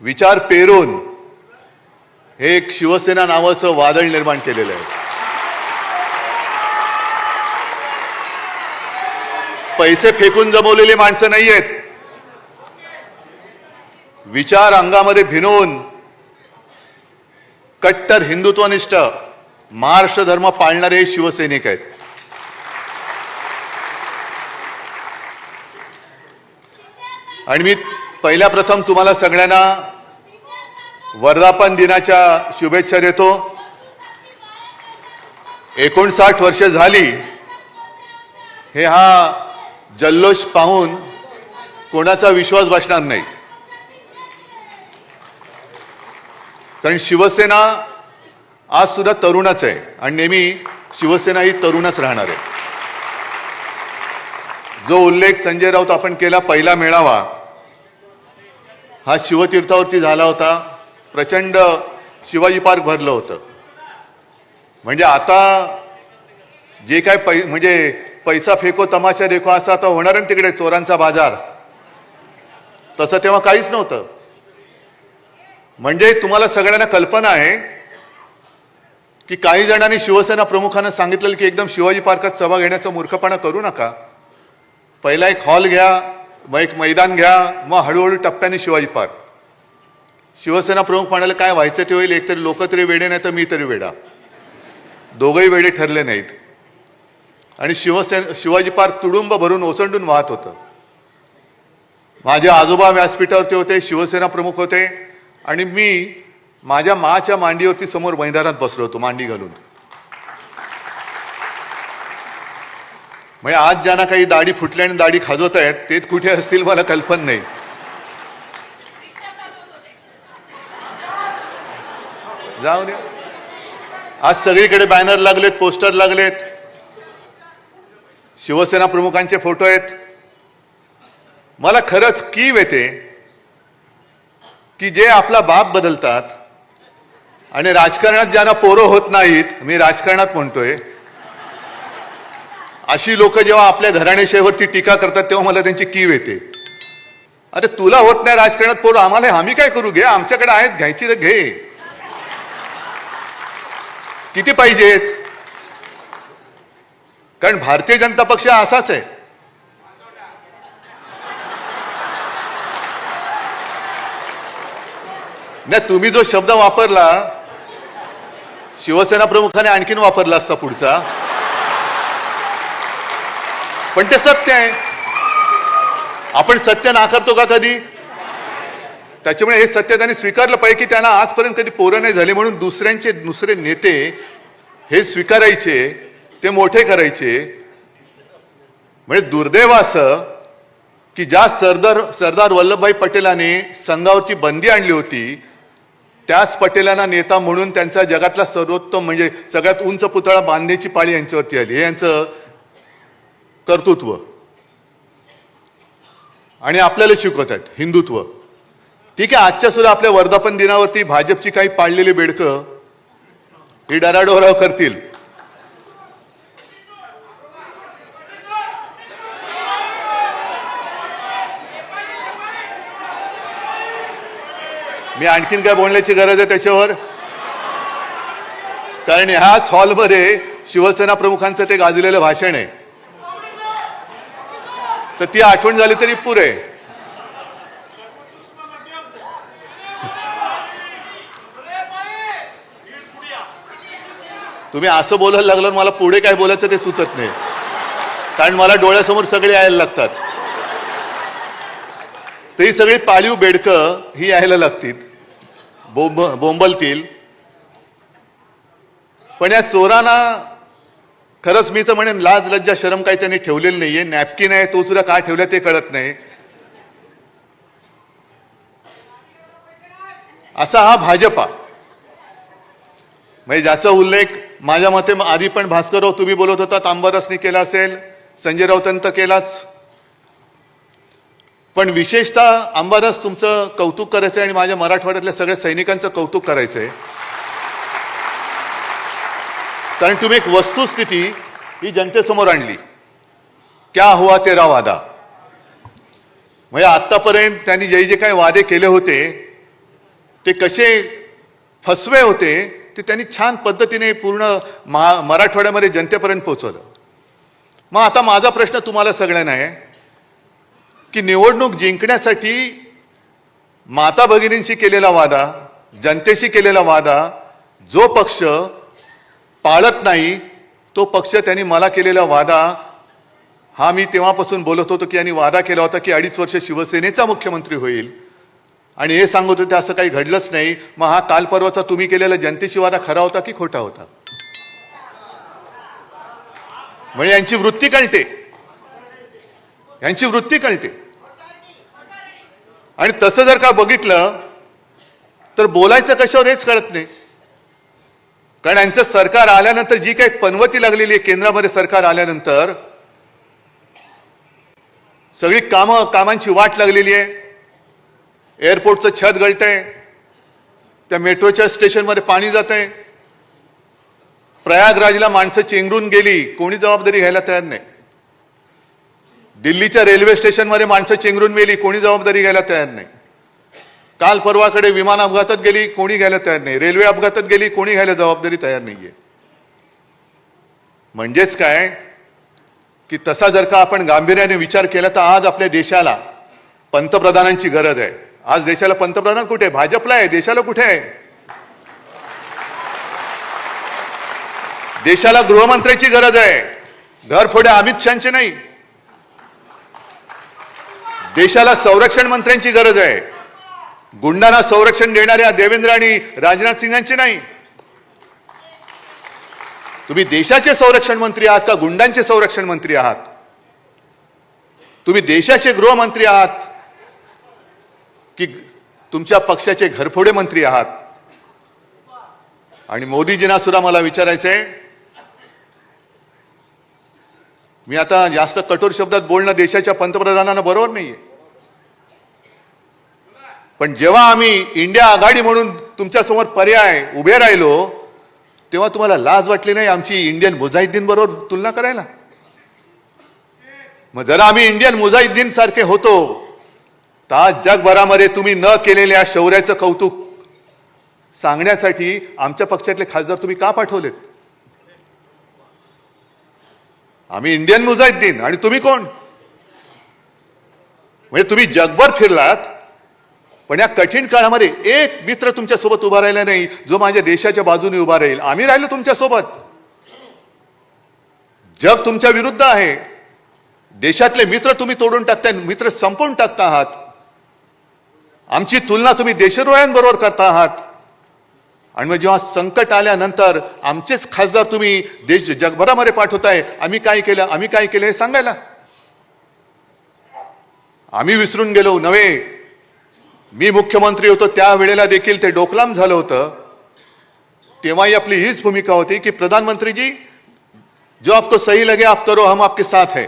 विचार पेरून हे एक शिवसेना नावाचं वादळ निर्माण केलेलं आहे. पैसे फेकून जमवलेली माणसं नाही आहेत. विचार अंगामध्ये भिनवून कट्टर हिंदुत्वनिष्ठ महाराष्ट्र धर्म पाळणारे शिवसैनिक आहेत. आणि मी पहिल्या प्रथम तुम्हाला सगळ्यांना वर्धापन दिनाच्या शुभेच्छा देतो. 59 वर्ष झाली हे हा जल्लोष पाहून कोणाचा विश्वास बसणार नाही. कारण शिवसेना आज सुद्धा तरुणच आहे आणि नेहमी शिवसेना ही तरुणच राहणार आहे. जो उल्लेख संजय राऊत आपण केला, पहिला मेळावा हा शिवतीर्थावरती झाला होता. प्रचंड शिवाजी पार्क भरलं होतं. म्हणजे आता जे काय म्हणजे पैसा फेको तमाशा देखो असं आता होणार आहे तिकडे, चोरांचा बाजार. तसं तेव्हा काहीच नव्हतं. म्हणजे तुम्हाला सगळ्यांना कल्पना आहे की काही जणांनी शिवसेना प्रमुखांना सांगितलेलं की एकदम शिवाजी पार्कात सभा घेण्याचा मूर्खपणा करू नका. पहिला एक हॉल घ्या, मग एक मैदान घ्या, मग हळूहळू टप्प्याने शिवाजी पार्क. शिवसेना प्रमुख म्हणाले काय व्हायचं ते होईल. एकतरी लोक तरी वेडे नाही तर मी तरी वेडा. दोघंही वेडे ठरले नाहीत. आणि शिवाजी पार्क तुडुंब भरून ओसंडून वाहत होतं. माझे आजोबा व्यासपीठावरती होते, शिवसेना प्रमुख होते आणि मी माझ्या माच्या मांडीवरती समोर मैदानात बसलो होतो मांडी घालून. म्हणजे आज ज्यांना काही दाढी फुटल्या आणि दाढी खाजवत आहेत ते कुठे असतील मला कल्पना नाही. जाऊ दे. आज सगळीकडे बॅनर लागलेत, पोस्टर लागलेत, शिवसेना प्रमुखांचे फोटो आहेत. मला खरंच कीव येते की जे आपला बाप बदलतात आणि राजकारणात ज्यांना पोरं होत नाहीत, मी राजकारणात म्हणतोय, अशी लोक जेव्हा आपल्या घराणेशाहीवरती टीका करतात तेव्हा मला त्यांची कीव येते. अरे तुला होत नाही राजकारणात पोरं, आम्हाला आम्ही काय करू? घे, आमच्याकडे आहेत, घ्यायची तर घे. किती पाहिजेत? कारण भारतीय जनता पक्ष असाच आहे. नाही, तुम्ही जो शब्द वापरला शिवसेना प्रमुखाने आणखीन वापरला असता पुढचा, पण ते सत्य आहे. आपण सत्य नाकारतो का कधी? त्याच्यामुळे हे सत्य त्यांनी स्वीकारलं पाहिजे की त्यांना आजपर्यंत कधी पोरं नाही झाले म्हणून दुसरे नेते हे स्वीकारायचे, ते मोठे करायचे. म्हणजे दुर्दैव असं की ज्या सरदार वल्लभभाई पटेलांनी संघावरती बंदी आणली होती, त्याच पटेलांना नेता म्हणून त्यांचा जगातला सर्वोत्तम म्हणजे सगळ्यात उंच पुतळा बांधण्याची पाळी यांच्यावरती आली. हे यांचं कर्तृत्व. आणि आपल्याला शिकवत आहेत हिंदुत्व. ठीक आहे, आजच्या सुद्धा आपल्या वर्धापन दिनावरती भाजपची काही पाळलेली बेडकं ही डराडोराव करतील. मी आणखीन काय बोलण्याची गरज आहे त्याच्यावर? कारण ह्याच हॉलमध्ये शिवसेना प्रमुखांचं ते गाजलेलं भाषण आहे, तर ती आठवण झाली तरी पुरे. तुम्ही असं बोलायला लागलं, मला पुढे काय बोलायचं ते सुचत नाही. कारण मला डोळ्यासमोर सगळे यायला लागतात. तर ही सगळी पाळीव बेडकं ही यायला लागतील, बोंबलतील. पण या चोरांना खरंच मी तर म्हणेन लाज लज्जा शरम काही त्यांनी ठेवलेली नाहीये. नॅपकिन आहे तो सुद्धा काय ठेवला ते कळत नाही. असा हा भाजपा, म्हणजे ज्याचा उल्लेख माझ्या मते आधी पण भास्करराव तुम्ही बोलत होता, अंबादासनी केला असेल, संजय राऊतांनी तर केलाच. पण विशेषतः अंबादास तुमचं कौतुक करायचं आणि माझ्या मराठवाड्यातल्या सगळ्या सैनिकांचं कौतुक करायचंय. कारण तुम्ही एक वस्तुस्थिती ही जनतेसमोर आणली. क्या हुआ तेरा वादा. म्हणजे आतापर्यंत त्यांनी जे जे काही वादे केले होते ते कसे फसवे होते ते त्यांनी छान पद्धतीने पूर्ण मराठवाड्यामध्ये जनतेपर्यंत पोहोचवलं. मग आता माझा प्रश्न तुम्हाला सगळ्यांना आहे की निवडणूक जिंकण्यासाठी माता भगिनींशी केलेला वादा, जनतेशी केलेला वादा जो पक्ष पाळत नाही तो पक्ष त्यांनी मला केलेला वादा, हा मी तेव्हापासून बोलत होतो की यांनी वादा केला होता की 2.5 वर्ष शिवसेनेचा मुख्यमंत्री होईल आणि हे सांगत होते असं काही घडलंच नाही. मग हा काल परवाचा तुम्ही केलेला जनतेशी वादा खरा होता की खोटा होता? म्हणजे यांची वृत्ती कळते, यांची वृत्ती कळते. आणि तसं जर का बघितलं तर बोलायचं कशावर हेच कळत नाही. कारण यांचं सरकार आल्यानंतर जी काही पनवती लागलेली आहे, केंद्रामध्ये सरकार आल्यानंतर सगळी कामांची वाट लागलेली आहे. एअरपोर्टचं छत गळतंय, त्या मेट्रोच्या स्टेशनमध्ये पाणी जात आहे, प्रयागराजला माणसं चेंगरून गेली, कोणी जबाबदारी घ्यायला तयार नाही. दिल्लीच्या रेल्वे स्टेशनमध्ये माणसं चेंगरून मेली, कोणी जबाबदारी घ्यायला तयार नाही. काल परवाकडे विमान अपघातात गेली, कोणी घ्यायला तयार नाही. रेल्वे अपघातात गेली, कोणी घ्यायला जबाबदारी तयार नाहीये. म्हणजेच काय की तसा जर का आपण गांभीर्याने विचार केला तर आज आपल्या देशाला पंतप्रधानांची गरज आहे. आज देशाला पंतप्रधान कुठे आहे? भाजपला आहे. देशाला कुठे आहे? देशाला गृहमंत्र्याची गरज आहे, घरफोड्या अमित शहाची नाही. देशाला संरक्षण मंत्र्यांची गरज आहे, गुंडांना संरक्षण देणाऱ्या देवेंद्र आणि राजनाथ सिंगांची नाही. तुम्ही देशाचे संरक्षण मंत्री आहात का गुंडांचे संरक्षण मंत्री आहात? तुम्ही देशाचे गृहमंत्री आहात की तुमच्या पक्षाचे घरफोडे मंत्री आहात? आणि मोदीजींना सुद्धा मला विचारायचंय, मी आता जास्त कठोर शब्दात बोलणं देशाच्या पंतप्रधानांना बरोबर नाहीये, पण जेव्हा आम्ही इंडिया आघाडी म्हणून तुमच्यासमोर पर्याय उभे राहिलो तेव्हा तुम्हाला लाज वाटली नाही आमची इंडियन मुजाहिद्दीन बरोबर तुलना करायला? मग जरा आम्ही इंडियन मुजाहिद्दीन सारखे होतो तर आज जगभरामध्ये तुम्ही न केलेल्या शौर्याचं कौतुक सांगण्यासाठी आमच्या पक्षातले खासदार तुम्ही का पाठवलेत? आम्ही इंडियन मुजाहिद्दीन आणि तुम्ही कोण? म्हणजे तुम्ही जगभर फिरलात पण या कठीण काळामध्ये एक मित्र तुमच्या सोबत उभा राहिला नाही जो माझ्या देशाच्या बाजूने उभा राहील. आम्ही राहिलो तुमच्या सोबत. जग तुमच्या विरुद्ध आहे. देशातले मित्र तुम्ही तोडून टाकताय, मित्र संपवून टाकता आहात. आमची तुलना तुम्ही देशद्रोह्यांबरोबर करता आहात. आणि मग जेव्हा संकट आल्यानंतर आमचेच खासदार तुम्ही देश जगभरामध्ये पाठवताय, आम्ही काय केलं, आम्ही काय केलं हे सांगायला. आम्ही विसरून गेलो नव्हे. मी मुख्यमंत्री होतो त्यावेळेला देखील ते डोकलाम झालं होतं. तेव्हाही आपली हीच भूमिका होती की प्रधानमंत्री जी, जो आपको सही लगे आप करो, हम आपके साथ है.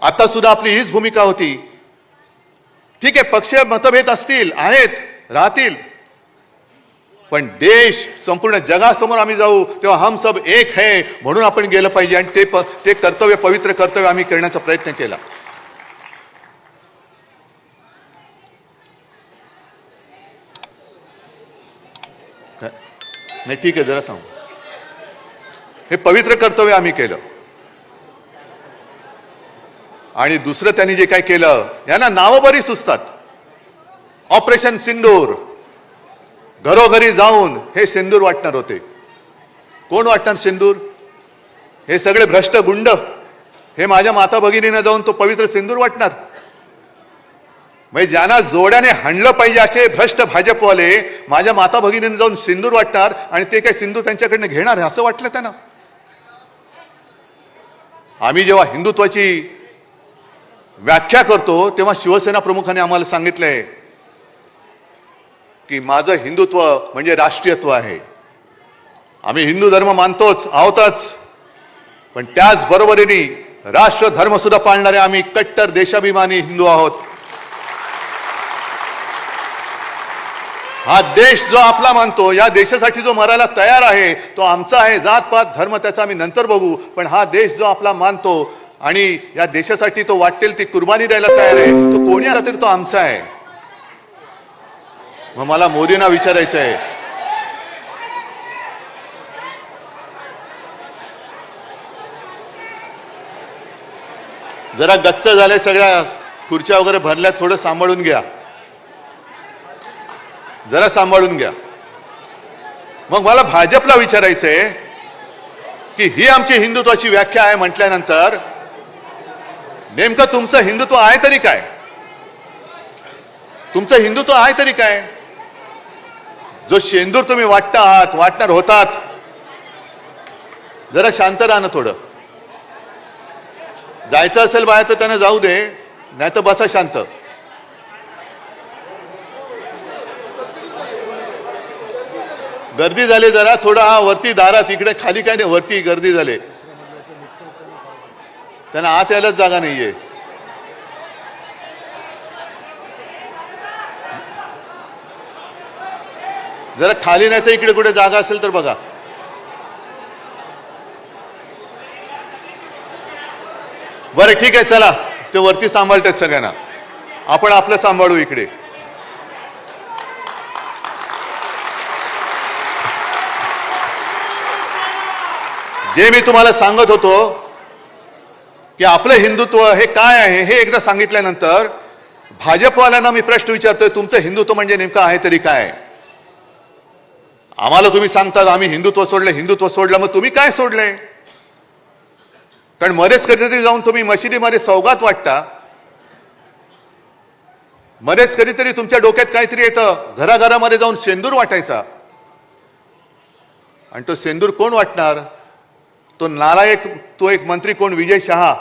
आता सुद्धा आपली हीच भूमिका होती. ठीक आहे, पक्षीय मतभेद असतील, आहेत, राहतील, पण देश संपूर्ण जगासमोर आम्ही जाऊ तेव्हा हम सब एक है म्हणून आपण गेलं पाहिजे. आणि ते कर्तव्य, पवित्र कर्तव्य आम्ही करण्याचा प्रयत्न केला. नाही ठीक आहे, जरा थांब. हे पवित्र कर्तव्य आम्ही केलं. आणि दुसरं त्यांनी जे काय केलं, यांना नावं बरी सुचतात. ऑपरेशन सिंदूर, घरोघरी जाऊन हे सिंदूर वाटणार होते. कोण वाटणार सिंदूर? हे सगळे भ्रष्ट गुंड. हे माझ्या माता भगिनींना जाऊन तो पवित्र सिंदूर वाटणार. म्हणजे ज्यांना जोड्याने हाणलं पाहिजे असे भ्रष्ट भाजपवाले माझ्या माता भगिनींना जाऊन सिंदूर वाटणार आणि ते काय सिंदूर त्यांच्याकडनं घेणार असं वाटलं त्यांना. आम्ही जेव्हा हिंदुत्वाची व्याख्या करतो तेव्हा शिवसेना प्रमुखांनी आम्हाला सांगितलंय की माझं हिंदुत्व म्हणजे राष्ट्रीयत्व आहे. आम्ही हिंदू धर्म मानतोच आहोतच, पण त्याच बरोबरीने राष्ट्र धर्म सुद्धा पाळणारे आम्ही कट्टर देशाभिमानी हिंदू आहोत. हा देश जो आपला मानतो, या देशासाठी जो मरायला तयार आहे तो आमचा आहे. जातपात धर्म त्याचा आम्ही नंतर बघू, पण हा देश जो आपला मानतो आणि या देशासाठी तो वाटेल ती कुर्बानी द्यायला तयार आहे, तो कोणी आला तरी तो आमचा आहे. मग मला मोदींना विचारायचं आहे, जरा गच्च झाले, सगळ्या खुर्च्या वगैरे भरल्यात, थोडं सांभाळून घ्या, जरा सांभाळून घ्या. मग मला भाजपला विचारायचंय की ही आमची हिंदुत्वाची व्याख्या आहे म्हटल्यानंतर नेमकं तुमचं हिंदुत्व आहे तरी काय? तुमचं हिंदुत्व आहे तरी काय? जो शेंदूर तुम्ही वाटता आहात, वाटणार होतात, जरा शांत राहा ना थोडं. जायचं असेल बाहेर तर त्यांना जाऊ दे, नाही तर बसा शांत. गर्दी झाली, जरा थोडा वरती दारात, इकडे खाली काय नाही, वरती गर्दी झाली, त्यांना आत यायलाच जागा नाहीये. जरा खाली नाही तर इकडे कुठे जागा असेल तर बघा. बरं ठीक आहे, चला, ते वरती सांभाळतात सगळ्यांना, आपण आपलं सांभाळू इकडे. जे मी तुम्हाला सांगत होतो की आपलं हिंदुत्व हे काय आहे हे एकदा सांगितल्यानंतर भाजपवाल्यांना मी प्रश्न विचारतोय, तुमचं हिंदुत्व म्हणजे नेमकं आहे तरी काय? आम्हाला तुम्ही सांगतात आम्ही हिंदुत्व सोडलं, हिंदुत्व सोडलं, मग तुम्ही काय सोडलंय? कारण मध्येच कधीतरी जाऊन तुम्ही मशिदीमध्ये सौगात वाटता, मध्येच कधीतरी तुमच्या डोक्यात काहीतरी येतं, घराघरामध्ये जाऊन शेंदूर वाटायचा. आणि तो शेंदूर कोण वाटणार? तो नालायक, तो एक मंत्री कोण, विजय शहा,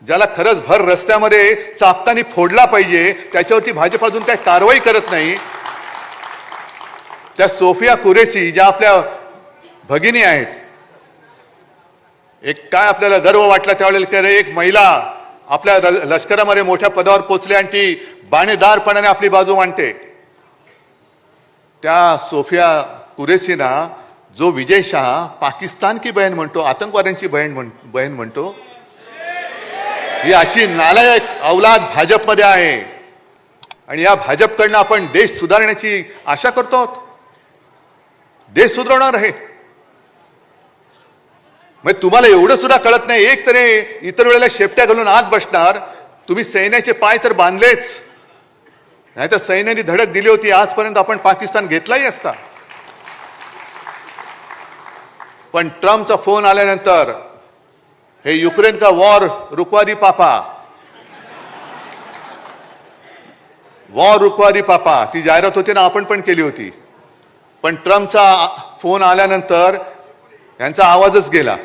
ज्याला खरंच भर रस्त्यामध्ये चापकानी फोडला पाहिजे, त्याच्यावरती भाजप अजून काही कारवाई करत नाही. त्या सोफिया कुरेशी ज्या आपल्या भगिनी आहेत, एक काय आपल्याला गर्व वाटला त्यावेळेला, एक महिला आपल्या लष्करामध्ये मोठ्या पदावर पोचली आणि ती बाणेदारपणाने आपली बाजू मांडते. त्या सोफिया कुरेशीना जो विजय शहा पाकिस्तान की बहन म्हणतो, आतंकवाद्यांची बहन म्हणतो, ही अशी नालायक औलाद भाजपमध्ये आहे. आणि या भाजपकडनं आपण देश सुधारण्याची आशा करतो, देश सुधारणार आहे. मग तुम्हाला एवढं सुद्धा कळत नाही, एक तरी इतर वेळेला शेपट्या घालून आत बसणार. तुम्ही सैन्याचे पाय तर बांधलेच, नाही तर सैन्याने धडक दिली होती, आजपर्यंत आपण पाकिस्तान घेतलाही असता. पण ट्रम्पचा फोन आल्यानंतर हे युक्रेन का वॉर रुकवा दी पापा, वॉर रुकवा दी पापा, ती जाहिरात होती ना, आपण पण केली होती. पण ट्रम्पचा फोन आल्यानंतर यांचा आवाजच गेला.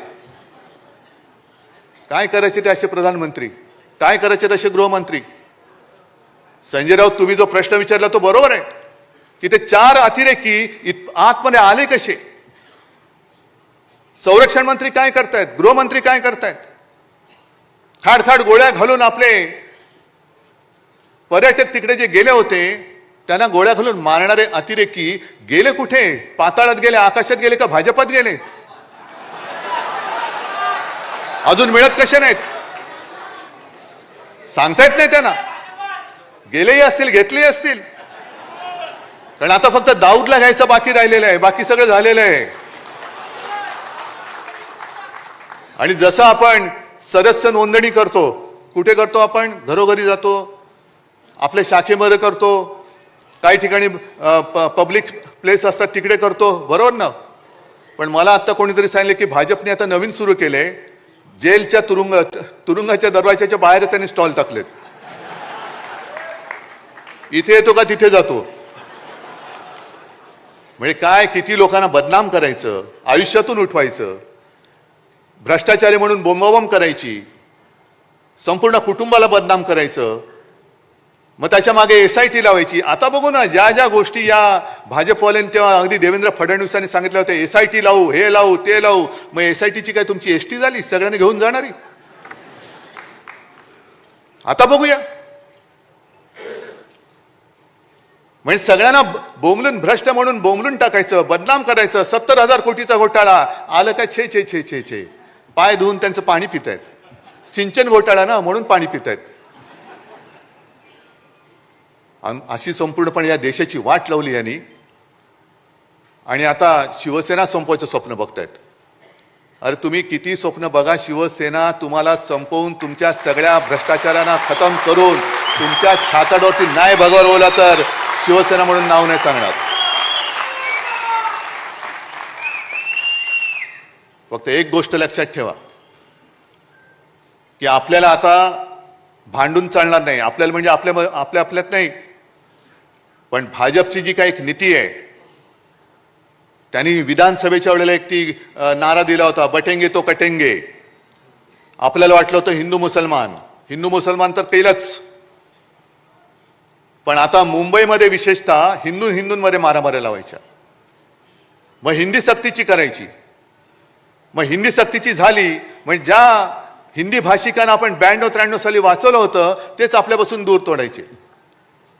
काय करायचे ते असे प्रधानमंत्री, काय करायचे तसे गृहमंत्री? संजय राऊत, तुम्ही जो प्रश्न विचारला तो बरोबर आहे की ते 4 अतिरेकी आतमध्ये आले कसे? संरक्षण मंत्री काय करतायत, गृहमंत्री काय करतायत? खाडखाड गोळ्या घालून आपले पर्यटक तिकडे जे गेले होते त्यांना गोळ्या घालून मारणारे अतिरेकी गेले कुठे? पाताळात गेले, आकाशात गेले का भाजपात गेले? अजून मिळत कसे नाहीत सांगता येत नाही त्यांना. गेलेही असतील, घेतलेही असतील, कारण आता फक्त दाऊदला घ्यायचं बाकी राहिलेलं आहे, बाकी सगळं झालेलं आहे. आणि जसं आपण सदस्य नोंदणी करतो, कुठे करतो आपण? घरोघरी जातो, आपल्या शाखेमध्ये करतो, काही ठिकाणी पब्लिक प्लेस असतात तिकडे करतो, बरोबर ना? पण मला आता कोणीतरी सांगितले की भाजपने आता नवीन सुरू केले, जेलच्या तुरुंगाच्या दरवाजाच्या बाहेर त्यांनी स्टॉल टाकलेत. इथे येतो का तिथे जातो. म्हणजे काय, किती लोकांना बदनाम करायचं, आयुष्यातून उठवायचं, भ्रष्टाचारी म्हणून बोंबाबोंब करायची, संपूर्ण कुटुंबाला बदनाम करायचं, मग त्याच्या मागे SIT लावायची. आता बघू ना, ज्या ज्या गोष्टी या भाजपवाल्यांनी तेव्हा अगदी देवेंद्र फडणवीसांनी सांगितलं होतं, SIT लावू, हे लावू, ते लावू, मग SITची काय तुमची ST झाली, सगळ्यांनी घेऊन जाणारी? आता बघूया. म्हणजे सगळ्यांना बोंबलून, भ्रष्ट म्हणून बोंबलून टाकायचं, बदनाम करायचं. 70,000 कोटीचा घोटाळा आलं का, छे छे छे छे छे, पाय धुवून त्यांचं पाणी पितायत. सिंचन घोटाळा ना, म्हणून पाणी पितायत. अशी संपूर्णपणे या देशाची वाट लावली यांनी आणि आता शिवसेना संपवायचं स्वप्न बघतायत. अरे तुम्ही किती स्वप्न बघा, शिवसेना तुम्हाला संपवून तुमच्या सगळ्या भ्रष्टाचारांना खतम करून तुमच्या छाताडोवरती नाही भगवला तर शिवसेना म्हणून नाव नाही सांगणार. फक्त एक गोष्ट लक्षात ठेवा की आपल्याला आता भांडून चालणार नाही. आपल्याला म्हणजे आपल्यात नाही, पण भाजपची जी काही एक नीती आहे, त्यांनी विधानसभेच्या वेळेला एक ती नारा दिला होता, बटेंगे तो कटेंगे. आपल्याला वाटलं होतं हिंदू मुसलमान तर केलंच, पण आता मुंबईमध्ये विशेषतः हिंदूंमध्ये मारामाऱ्या लावायच्या. मग हिंदी सक्तीची करायची. मग हिंदी सक्तीची झाली म्हणजे ज्या हिंदी भाषिकांना आपण 92-93 साली वाचवलं होतं तेच आपल्यापासून दूर तोडायचे.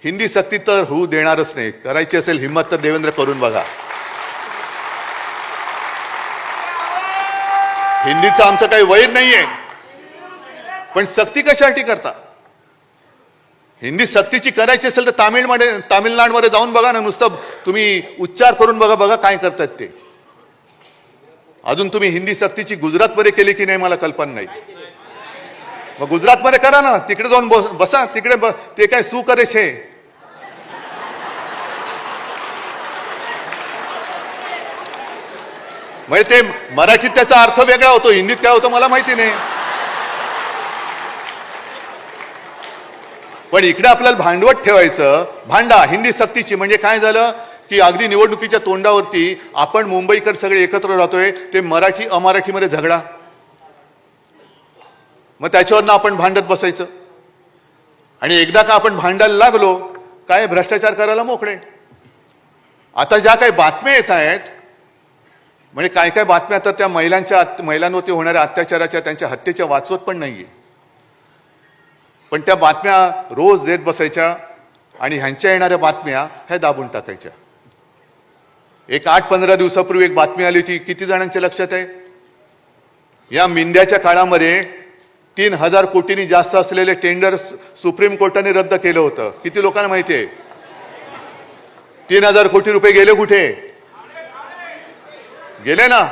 हिंदी सक्ती तर होऊ देणारच नाही. करायची असेल हिम्मत तर देवेंद्र करून बघा. हिंदीचं आमचं काही वैर नाहीये, पण सक्ती कशासाठी करता? हिंदी सक्तीची करायची असेल तर तामिळनाडूमध्ये जाऊन बघा ना, नुसतं तुम्ही उच्चार करून बघा काय करतात ते. अजून तुम्ही हिंदी सक्तीची गुजरातमध्ये केली की नाही मला कल्पना नाही. मग गुजरातमध्ये करा ना, तिकडे जाऊन बसा. तिकडे ते काय सू करे छे. म्हणजे ते मराठीत त्याचा अर्थ वेगळा होतो, हिंदीत काय होतो मला माहिती नाही. पण इकडे आपल्याला भांडवट ठेवायचं. भांडा हिंदी सक्तीची म्हणजे काय झालं की अगदी निवडणुकीच्या तोंडावरती आपण मुंबईकर सगळे एकत्र राहतोय, ते मराठी अमराठीमध्ये झगडा. मग त्याच्यावरनं आपण भांडत बसायचं आणि एकदा का आपण भांडायला लागलो काय भ्रष्टाचार करायला मोकळे. आता ज्या काही बातम्या येत आहेत, म्हणजे काय बातम्या तर त्या महिलांवरती होणाऱ्या अत्याचाराच्या, त्यांच्या हत्येच्या वाचवत पण नाहीये. पण त्या बातम्या रोज देत बसायच्या आणि ह्यांच्या येणाऱ्या बातम्या ह्या दाबून टाकायच्या. एक 8-15 दिवसापूर्वी एक बातमी आली होती, किती जणांच्या लक्षात आहे? या मिंद्याच्या काळामध्ये 3,000 कोटींनी जास्त असलेले टेंडर सुप्रीम कोर्टाने रद्द केलं होतं. किती लोकांना माहिती आहे? 3,000 कोटी रुपये गेले कुठे? गेले ना.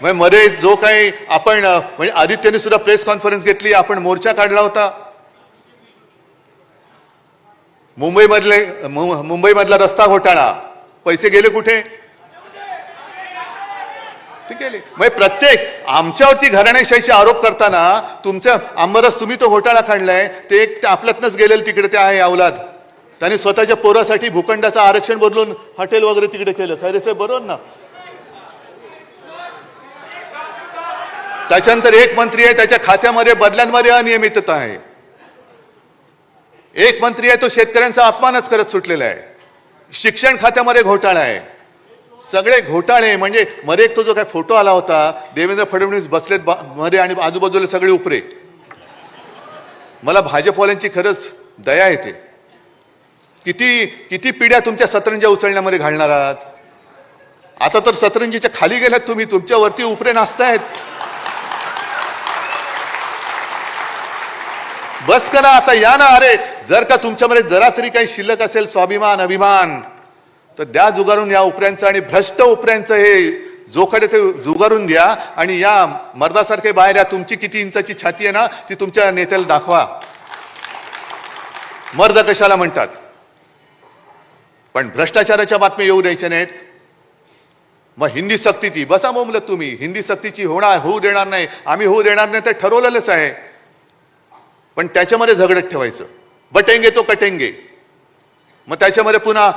मग मध्ये जो काही आपण म्हणजे आदित्यने सुद्धा प्रेस कॉन्फरन्स घेतली, आपण मोर्चा काढला होता. मुंबईमधला रस्ता घोटाळा, पैसे गेले कुठे? ते गेले. मग प्रत्येक आमच्यावरती घराणेशाहीचे आरोप करताना तुमच्या आंबरस तुम्ही तो घोटाळा काढलाय, ते एक आपल्यातनच गेलेलं तिकडे ते आहे अवलाद. त्यांनी स्वतःच्या पोरासाठी भूखंडाचं आरक्षण बदलून हॉटेल वगैरे तिकडे केलं. खैरे साहेब बरोबर ना. त्याच्यानंतर एक मंत्री आहे, त्याच्या खात्यामध्ये बदल्यांमध्ये अनियमितता आहे. एक मंत्री आहे, तो शेतकऱ्यांचा अपमानच करत सुटलेला आहे. शिक्षण खात्यामध्ये घोटाळा आहे. सगळे घोटाळे म्हणजे मध्ये एक तो जो काय फोटो आला होता, देवेंद्र फडणवीस बसलेत मध्ये आणि आजूबाजूला सगळे उपरे. मला भाजपवाल्यांची खरंच दया येते. किती पिढ्या तुमच्या सतरंज्या उचलण्यामध्ये घालणार आहात? आता तर सतरंजीच्या खाली गेल्यात तुम्ही, तुमच्यावरती उपरे नाचतायत. बस करा आता, या ना. अरे जर का तुमच्यामध्ये जरा तरी काही शिल्लक असेल स्वाभिमान अभिमान तर द्या जुगारून या उपऱ्यांचं, आणि भ्रष्ट उपऱ्यांचं हे जोखडे ते जुगारून द्या. आणि या मर्दासारखे बाहेर या. तुमची किती इंचाची छाती आहे ना ती तुमच्या नेत्याला दाखवा. मर्द कशाला म्हणतात? पण भ्रष्टाचाराच्या बातम्या येऊ द्यायच्या नाहीत. मग हिंदी सक्तीची बसा बोंबलत तुम्ही. हिंदी सक्तीची होऊ देणार नाही, आम्ही होऊ देणार नाही, ते ठरवलेलंच आहे. पण त्याच्यामध्ये झगडत ठेवायचं, बटेंगे तो कटेंगे. मग त्याच्यामध्ये पुन्हा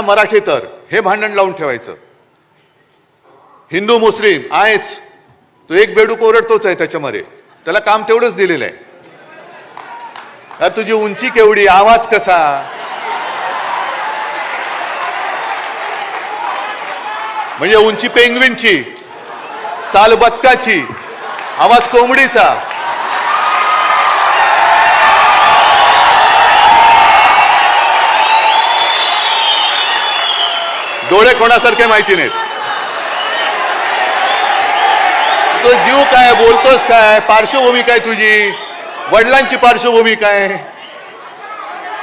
मराठेतर हे भांडण लावून ठेवायचं. हिंदू मुस्लिम आहेच, तो एक बेडूक ओरडतोच आहे त्याच्यामध्ये, त्याला काम तेवढंच दिलेलं आहे. तुझी उंची केवढी, आवाज कसा, म्हणजे उंची पेंग्विनची, चाल बदकाची, आवाज कोंबडीचा. डोळे कोणासारखे माहिती नाहीत. तो जीव काय, बोलतोस काय, पार्श्वभूमी काय तुझी, वडिलांची पार्श्वभूमी काय,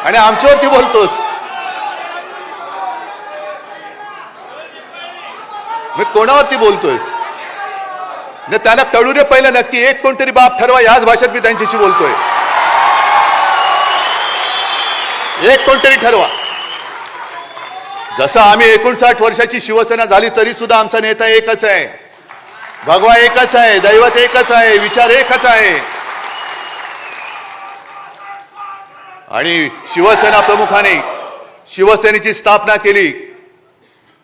आणि आमच्यावरती बोलतोस. मी कोणावरती बोलतोयस? त्यांना कळू दे पहिलं नक्की. एक कोणतरी बाप ठरवा. याच भाषेत मी त्यांच्याशी बोलतोय. एक कोणतरी ठरवा. जसं आम्ही 59 वर्षाची शिवसेना झाली तरी सुद्धा आमचा नेता एकच आहे, भगवा एकच आहे, दैवत एकच आहे, विचार एकच आहे. आणि शिवसेना प्रमुखाने शिवसेनेची स्थापना केली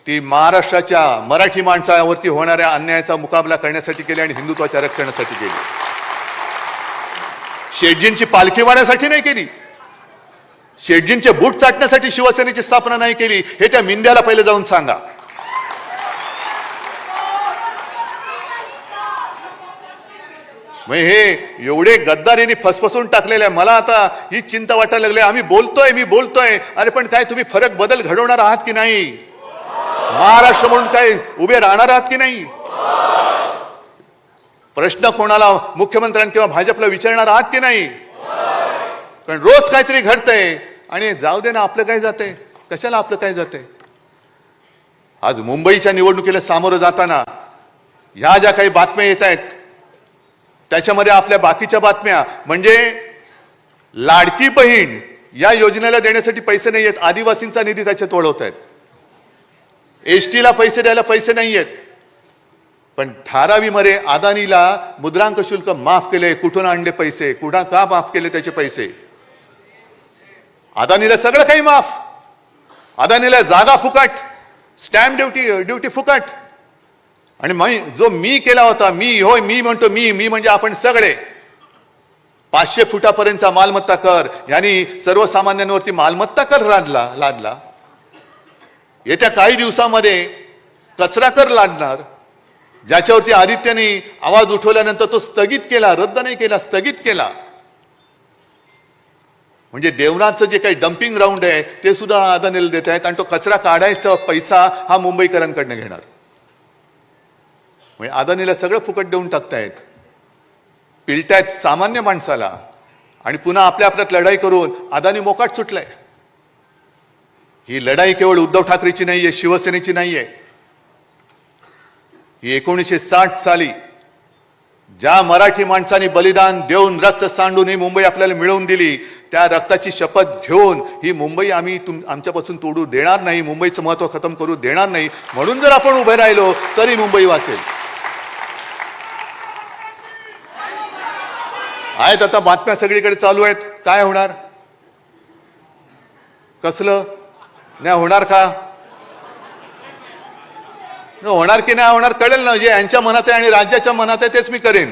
ती महाराष्ट्राच्या मराठी माणसावरती होणाऱ्या अन्यायाचा मुकाबला करण्यासाठी केली आणि हिंदुत्वाच्या रक्षणासाठी केली. शेटजींची पालखी वाढण्यासाठी नाही केली. शेटजींचे बूट चाटण्यासाठी शिवसेनेची स्थापना नाही केली. हे त्या मिंद्याला पहिले जाऊन सांगा. हे एवढे गद्दारीने फसफसून टाकलेले आहे. मला आता ही चिंता वाटायला लागली. आम्ही बोलतोय, मी बोलतोय, अरे पण काय तुम्ही फरक बदल घडवणार आहात की नाही? महाराष्ट्र म्हणून काय उभे राहणार आहात की नाही? प्रश्न कोणाला, मुख्यमंत्र्यांना किंवा भाजपला विचारणार आहात की नाही? कारण रोज काहीतरी घडतंय आणि जाऊ दे ना, आपलं काय जातंय, कशाला आपलं काय जातंय. आज मुंबईच्या निवडणुकीला सामोरं जाताना ह्या ज्या काही बातम्या येत आहेत त्याच्यामध्ये आपल्या बाकीच्या बातम्या म्हणजे लाडकी बहीण या योजनेला देण्यासाठी पैसे नाही आहेत, आदिवासींचा निधी त्याच्यात वळवत आहेत. एसटीला पैसे द्यायला पैसे नाही आहेत, पण धारावीमध्ये अदानीला मुद्रांक शुल्क माफ केले. कुठून आणले पैसे, कुठं का माफ केले त्याचे पैसे? अदानीला सगळं काही माफ. अदानीला जागा फुकट, स्टॅम्प ड्युटी फुकट. आणि जो मी केला होता, मी म्हणतो, मी म्हणजे आपण सगळे 500 फुटापर्यंतचा मालमत्ता कर, यांनी सर्वसामान्यांवरती मालमत्ता कर लादला. येत्या काही दिवसामध्ये कचरा कर लादणार, ज्याच्यावरती आदित्यने आवाज उठवल्यानंतर तो स्थगित केला, रद्द नाही केला, स्थगित केला. म्हणजे देवनाथचं जे काही डम्पिंग ग्राउंड आहे ते सुद्धा अदानीला देत आहेत आणि तो कचरा काढायचा पैसा हा मुंबईकरांकडनं घेणार. म्हणजे अदानीला सगळं फुकट देऊन टाकतायत, पिलतायत सामान्य माणसाला. आणि पुन्हा आपल्या आपल्यात लढाई करून अदानी मोकाट सुटलाय. ही लढाई केवळ उद्धव ठाकरेची नाहीये, शिवसेनेची नाहीये. ही 1960 साली ज्या मराठी माणसांनी बलिदान देऊन रक्त सांडून ही मुंबई आपल्याला मिळवून दिली, त्या रक्ताची शपथ घेऊन ही मुंबई आम्ही आमच्यापासून तोडू देणार नाही, मुंबईचं महत्व खतम करू देणार नाही. म्हणून जर आपण उभे राहिलो तरी मुंबई वाचेल. आहेत आता बातम्या सगळीकडे चालू आहेत. काय होणार, कसलं नाही होणार, का होणार की नाही होणार कळेल ना. जे यांच्या मनात आहे आणि राज्याच्या मनात आहे तेच मी करेन.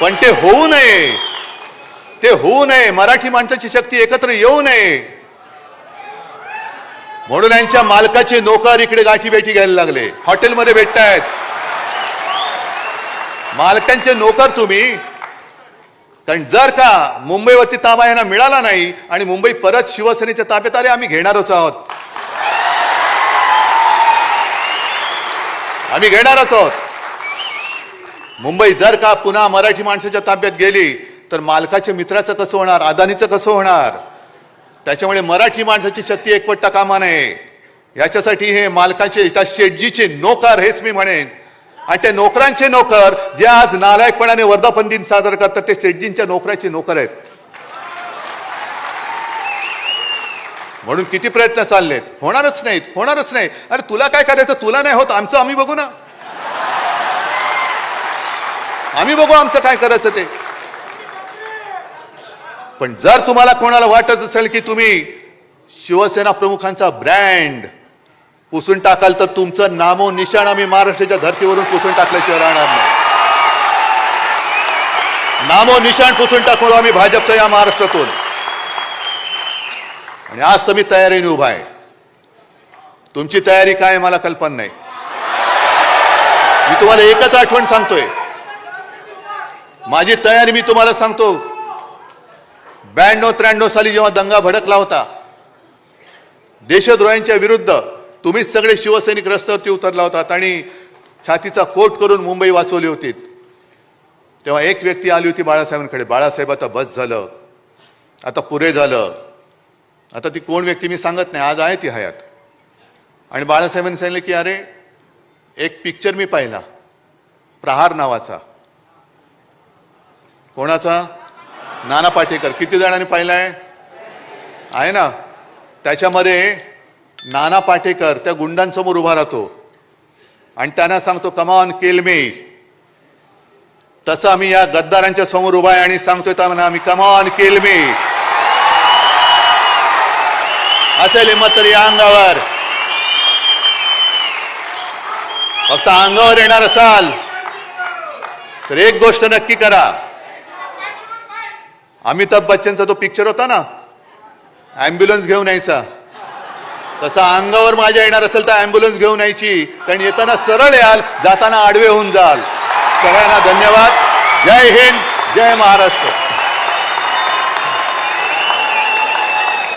पण ते होऊ नये, ते होऊ नये. मराठी माणसाची शक्ती एकत्र येऊ नये म्हणून यांच्या मालकाचे नोकर इकडे गाठीभेटी घ्यायला लागले, हॉटेलमध्ये भेटतायत. मालकांचे नोकर तुम्ही. कारण जर का मुंबईवरती ताबा यांना मिळाला नाही आणि मुंबई परत शिवसेनेच्या ताब्यात आले, आम्ही घेणारच आहोत, आम्ही घेणारच आहोत. मुंबई जर का पुन्हा मराठी माणसाच्या ताब्यात गेली तर मालकाच्या मित्राचं कसं होणार, अदानीचं कसं होणार. त्याच्यामुळे मराठी माणसाची शक्ती एकवटता कामा नये. याच्यासाठी हे मालकाचे, त्या शेटजीचे नोकर, हेच मी म्हणेन. आणि त्या नोकरांचे नोकर जे आज नालायकपणाने वर्धापन दिन साजरा करतात ते शेटजींच्या नोकराचे नोकर आहेत. म्हणून किती प्रयत्न चाललेत, होणारच नाहीत, होणारच नाही. अरे तुला काय करायचं, तुला नाही होत, आमचं आम्ही बघू ना, आम्ही बघू आमचं काय करायचं ते. पण जर तुम्हाला कोणाला वाटत असेल की तुम्ही शिवसेना प्रमुखांचा ब्रँड पुसून टाकाल तर तुमचं नामो निशाण आम्ही महाराष्ट्राच्या धर्तीवरून पुसून टाकल्याशिवाय राहणार नाही. नामो निशाण पुसून टाकू आम्ही भाजपचं या महाराष्ट्रातून. आणि आज तर मी तयारीने उभा आहे. तुमची तयारी काय मला कल्पना नाही. मी तुम्हाला एकच आठवण सांगतोय, माझी तयारी मी तुम्हाला सांगतो. 92-93 साली जेव्हा दंगा भडकला होता देशद्रोह्यांच्या विरुद्ध, तुम्हीच सगळे शिवसैनिक रस्त्यावरती उतरला होतात आणि छातीचा कोट करून मुंबई वाचवली होती, तेव्हा एक व्यक्ती आली होती बाळासाहेबांकडे, बाळासाहेब आता बस झालं, आता पुरे झालं. आता ती कोण व्यक्ती मी सांगत नाही, आज आहे ती हयात. आणि बाळासाहेबांनी सांगितलं की अरे एक पिक्चर मी पाहिला प्रहार नावाचा. कोणाचा? नाना पाटेकर. किती जणांनी पाहिलाय? आहे ना. त्याच्यामध्ये नाना पाटेकर त्या गुंडांसमोर उभा राहतो आणि त्यांना सांगतो कम ऑन किल मी. तसं आम्ही या गद्दारांच्या समोर उभा आहे आणि सांगतोय त्यांना आम्ही कम ऑन किल मी. असेल हिंमत तर या अंगावर, फक्त अंगावर येणार असाल तर एक गोष्ट नक्की करा. अमिताभ बच्चनचा तो पिक्चर होता ना, ॲम्ब्युलन्स घेऊन यायचा, तसा अंगावर माझ्या येणार असेल तर ॲम्ब्युलन्स घेऊन यायची. कारण येताना सरळ याल, जाताना आडवे होऊन जाल. सगळ्यांना धन्यवाद. जय हिंद, जय महाराष्ट्र.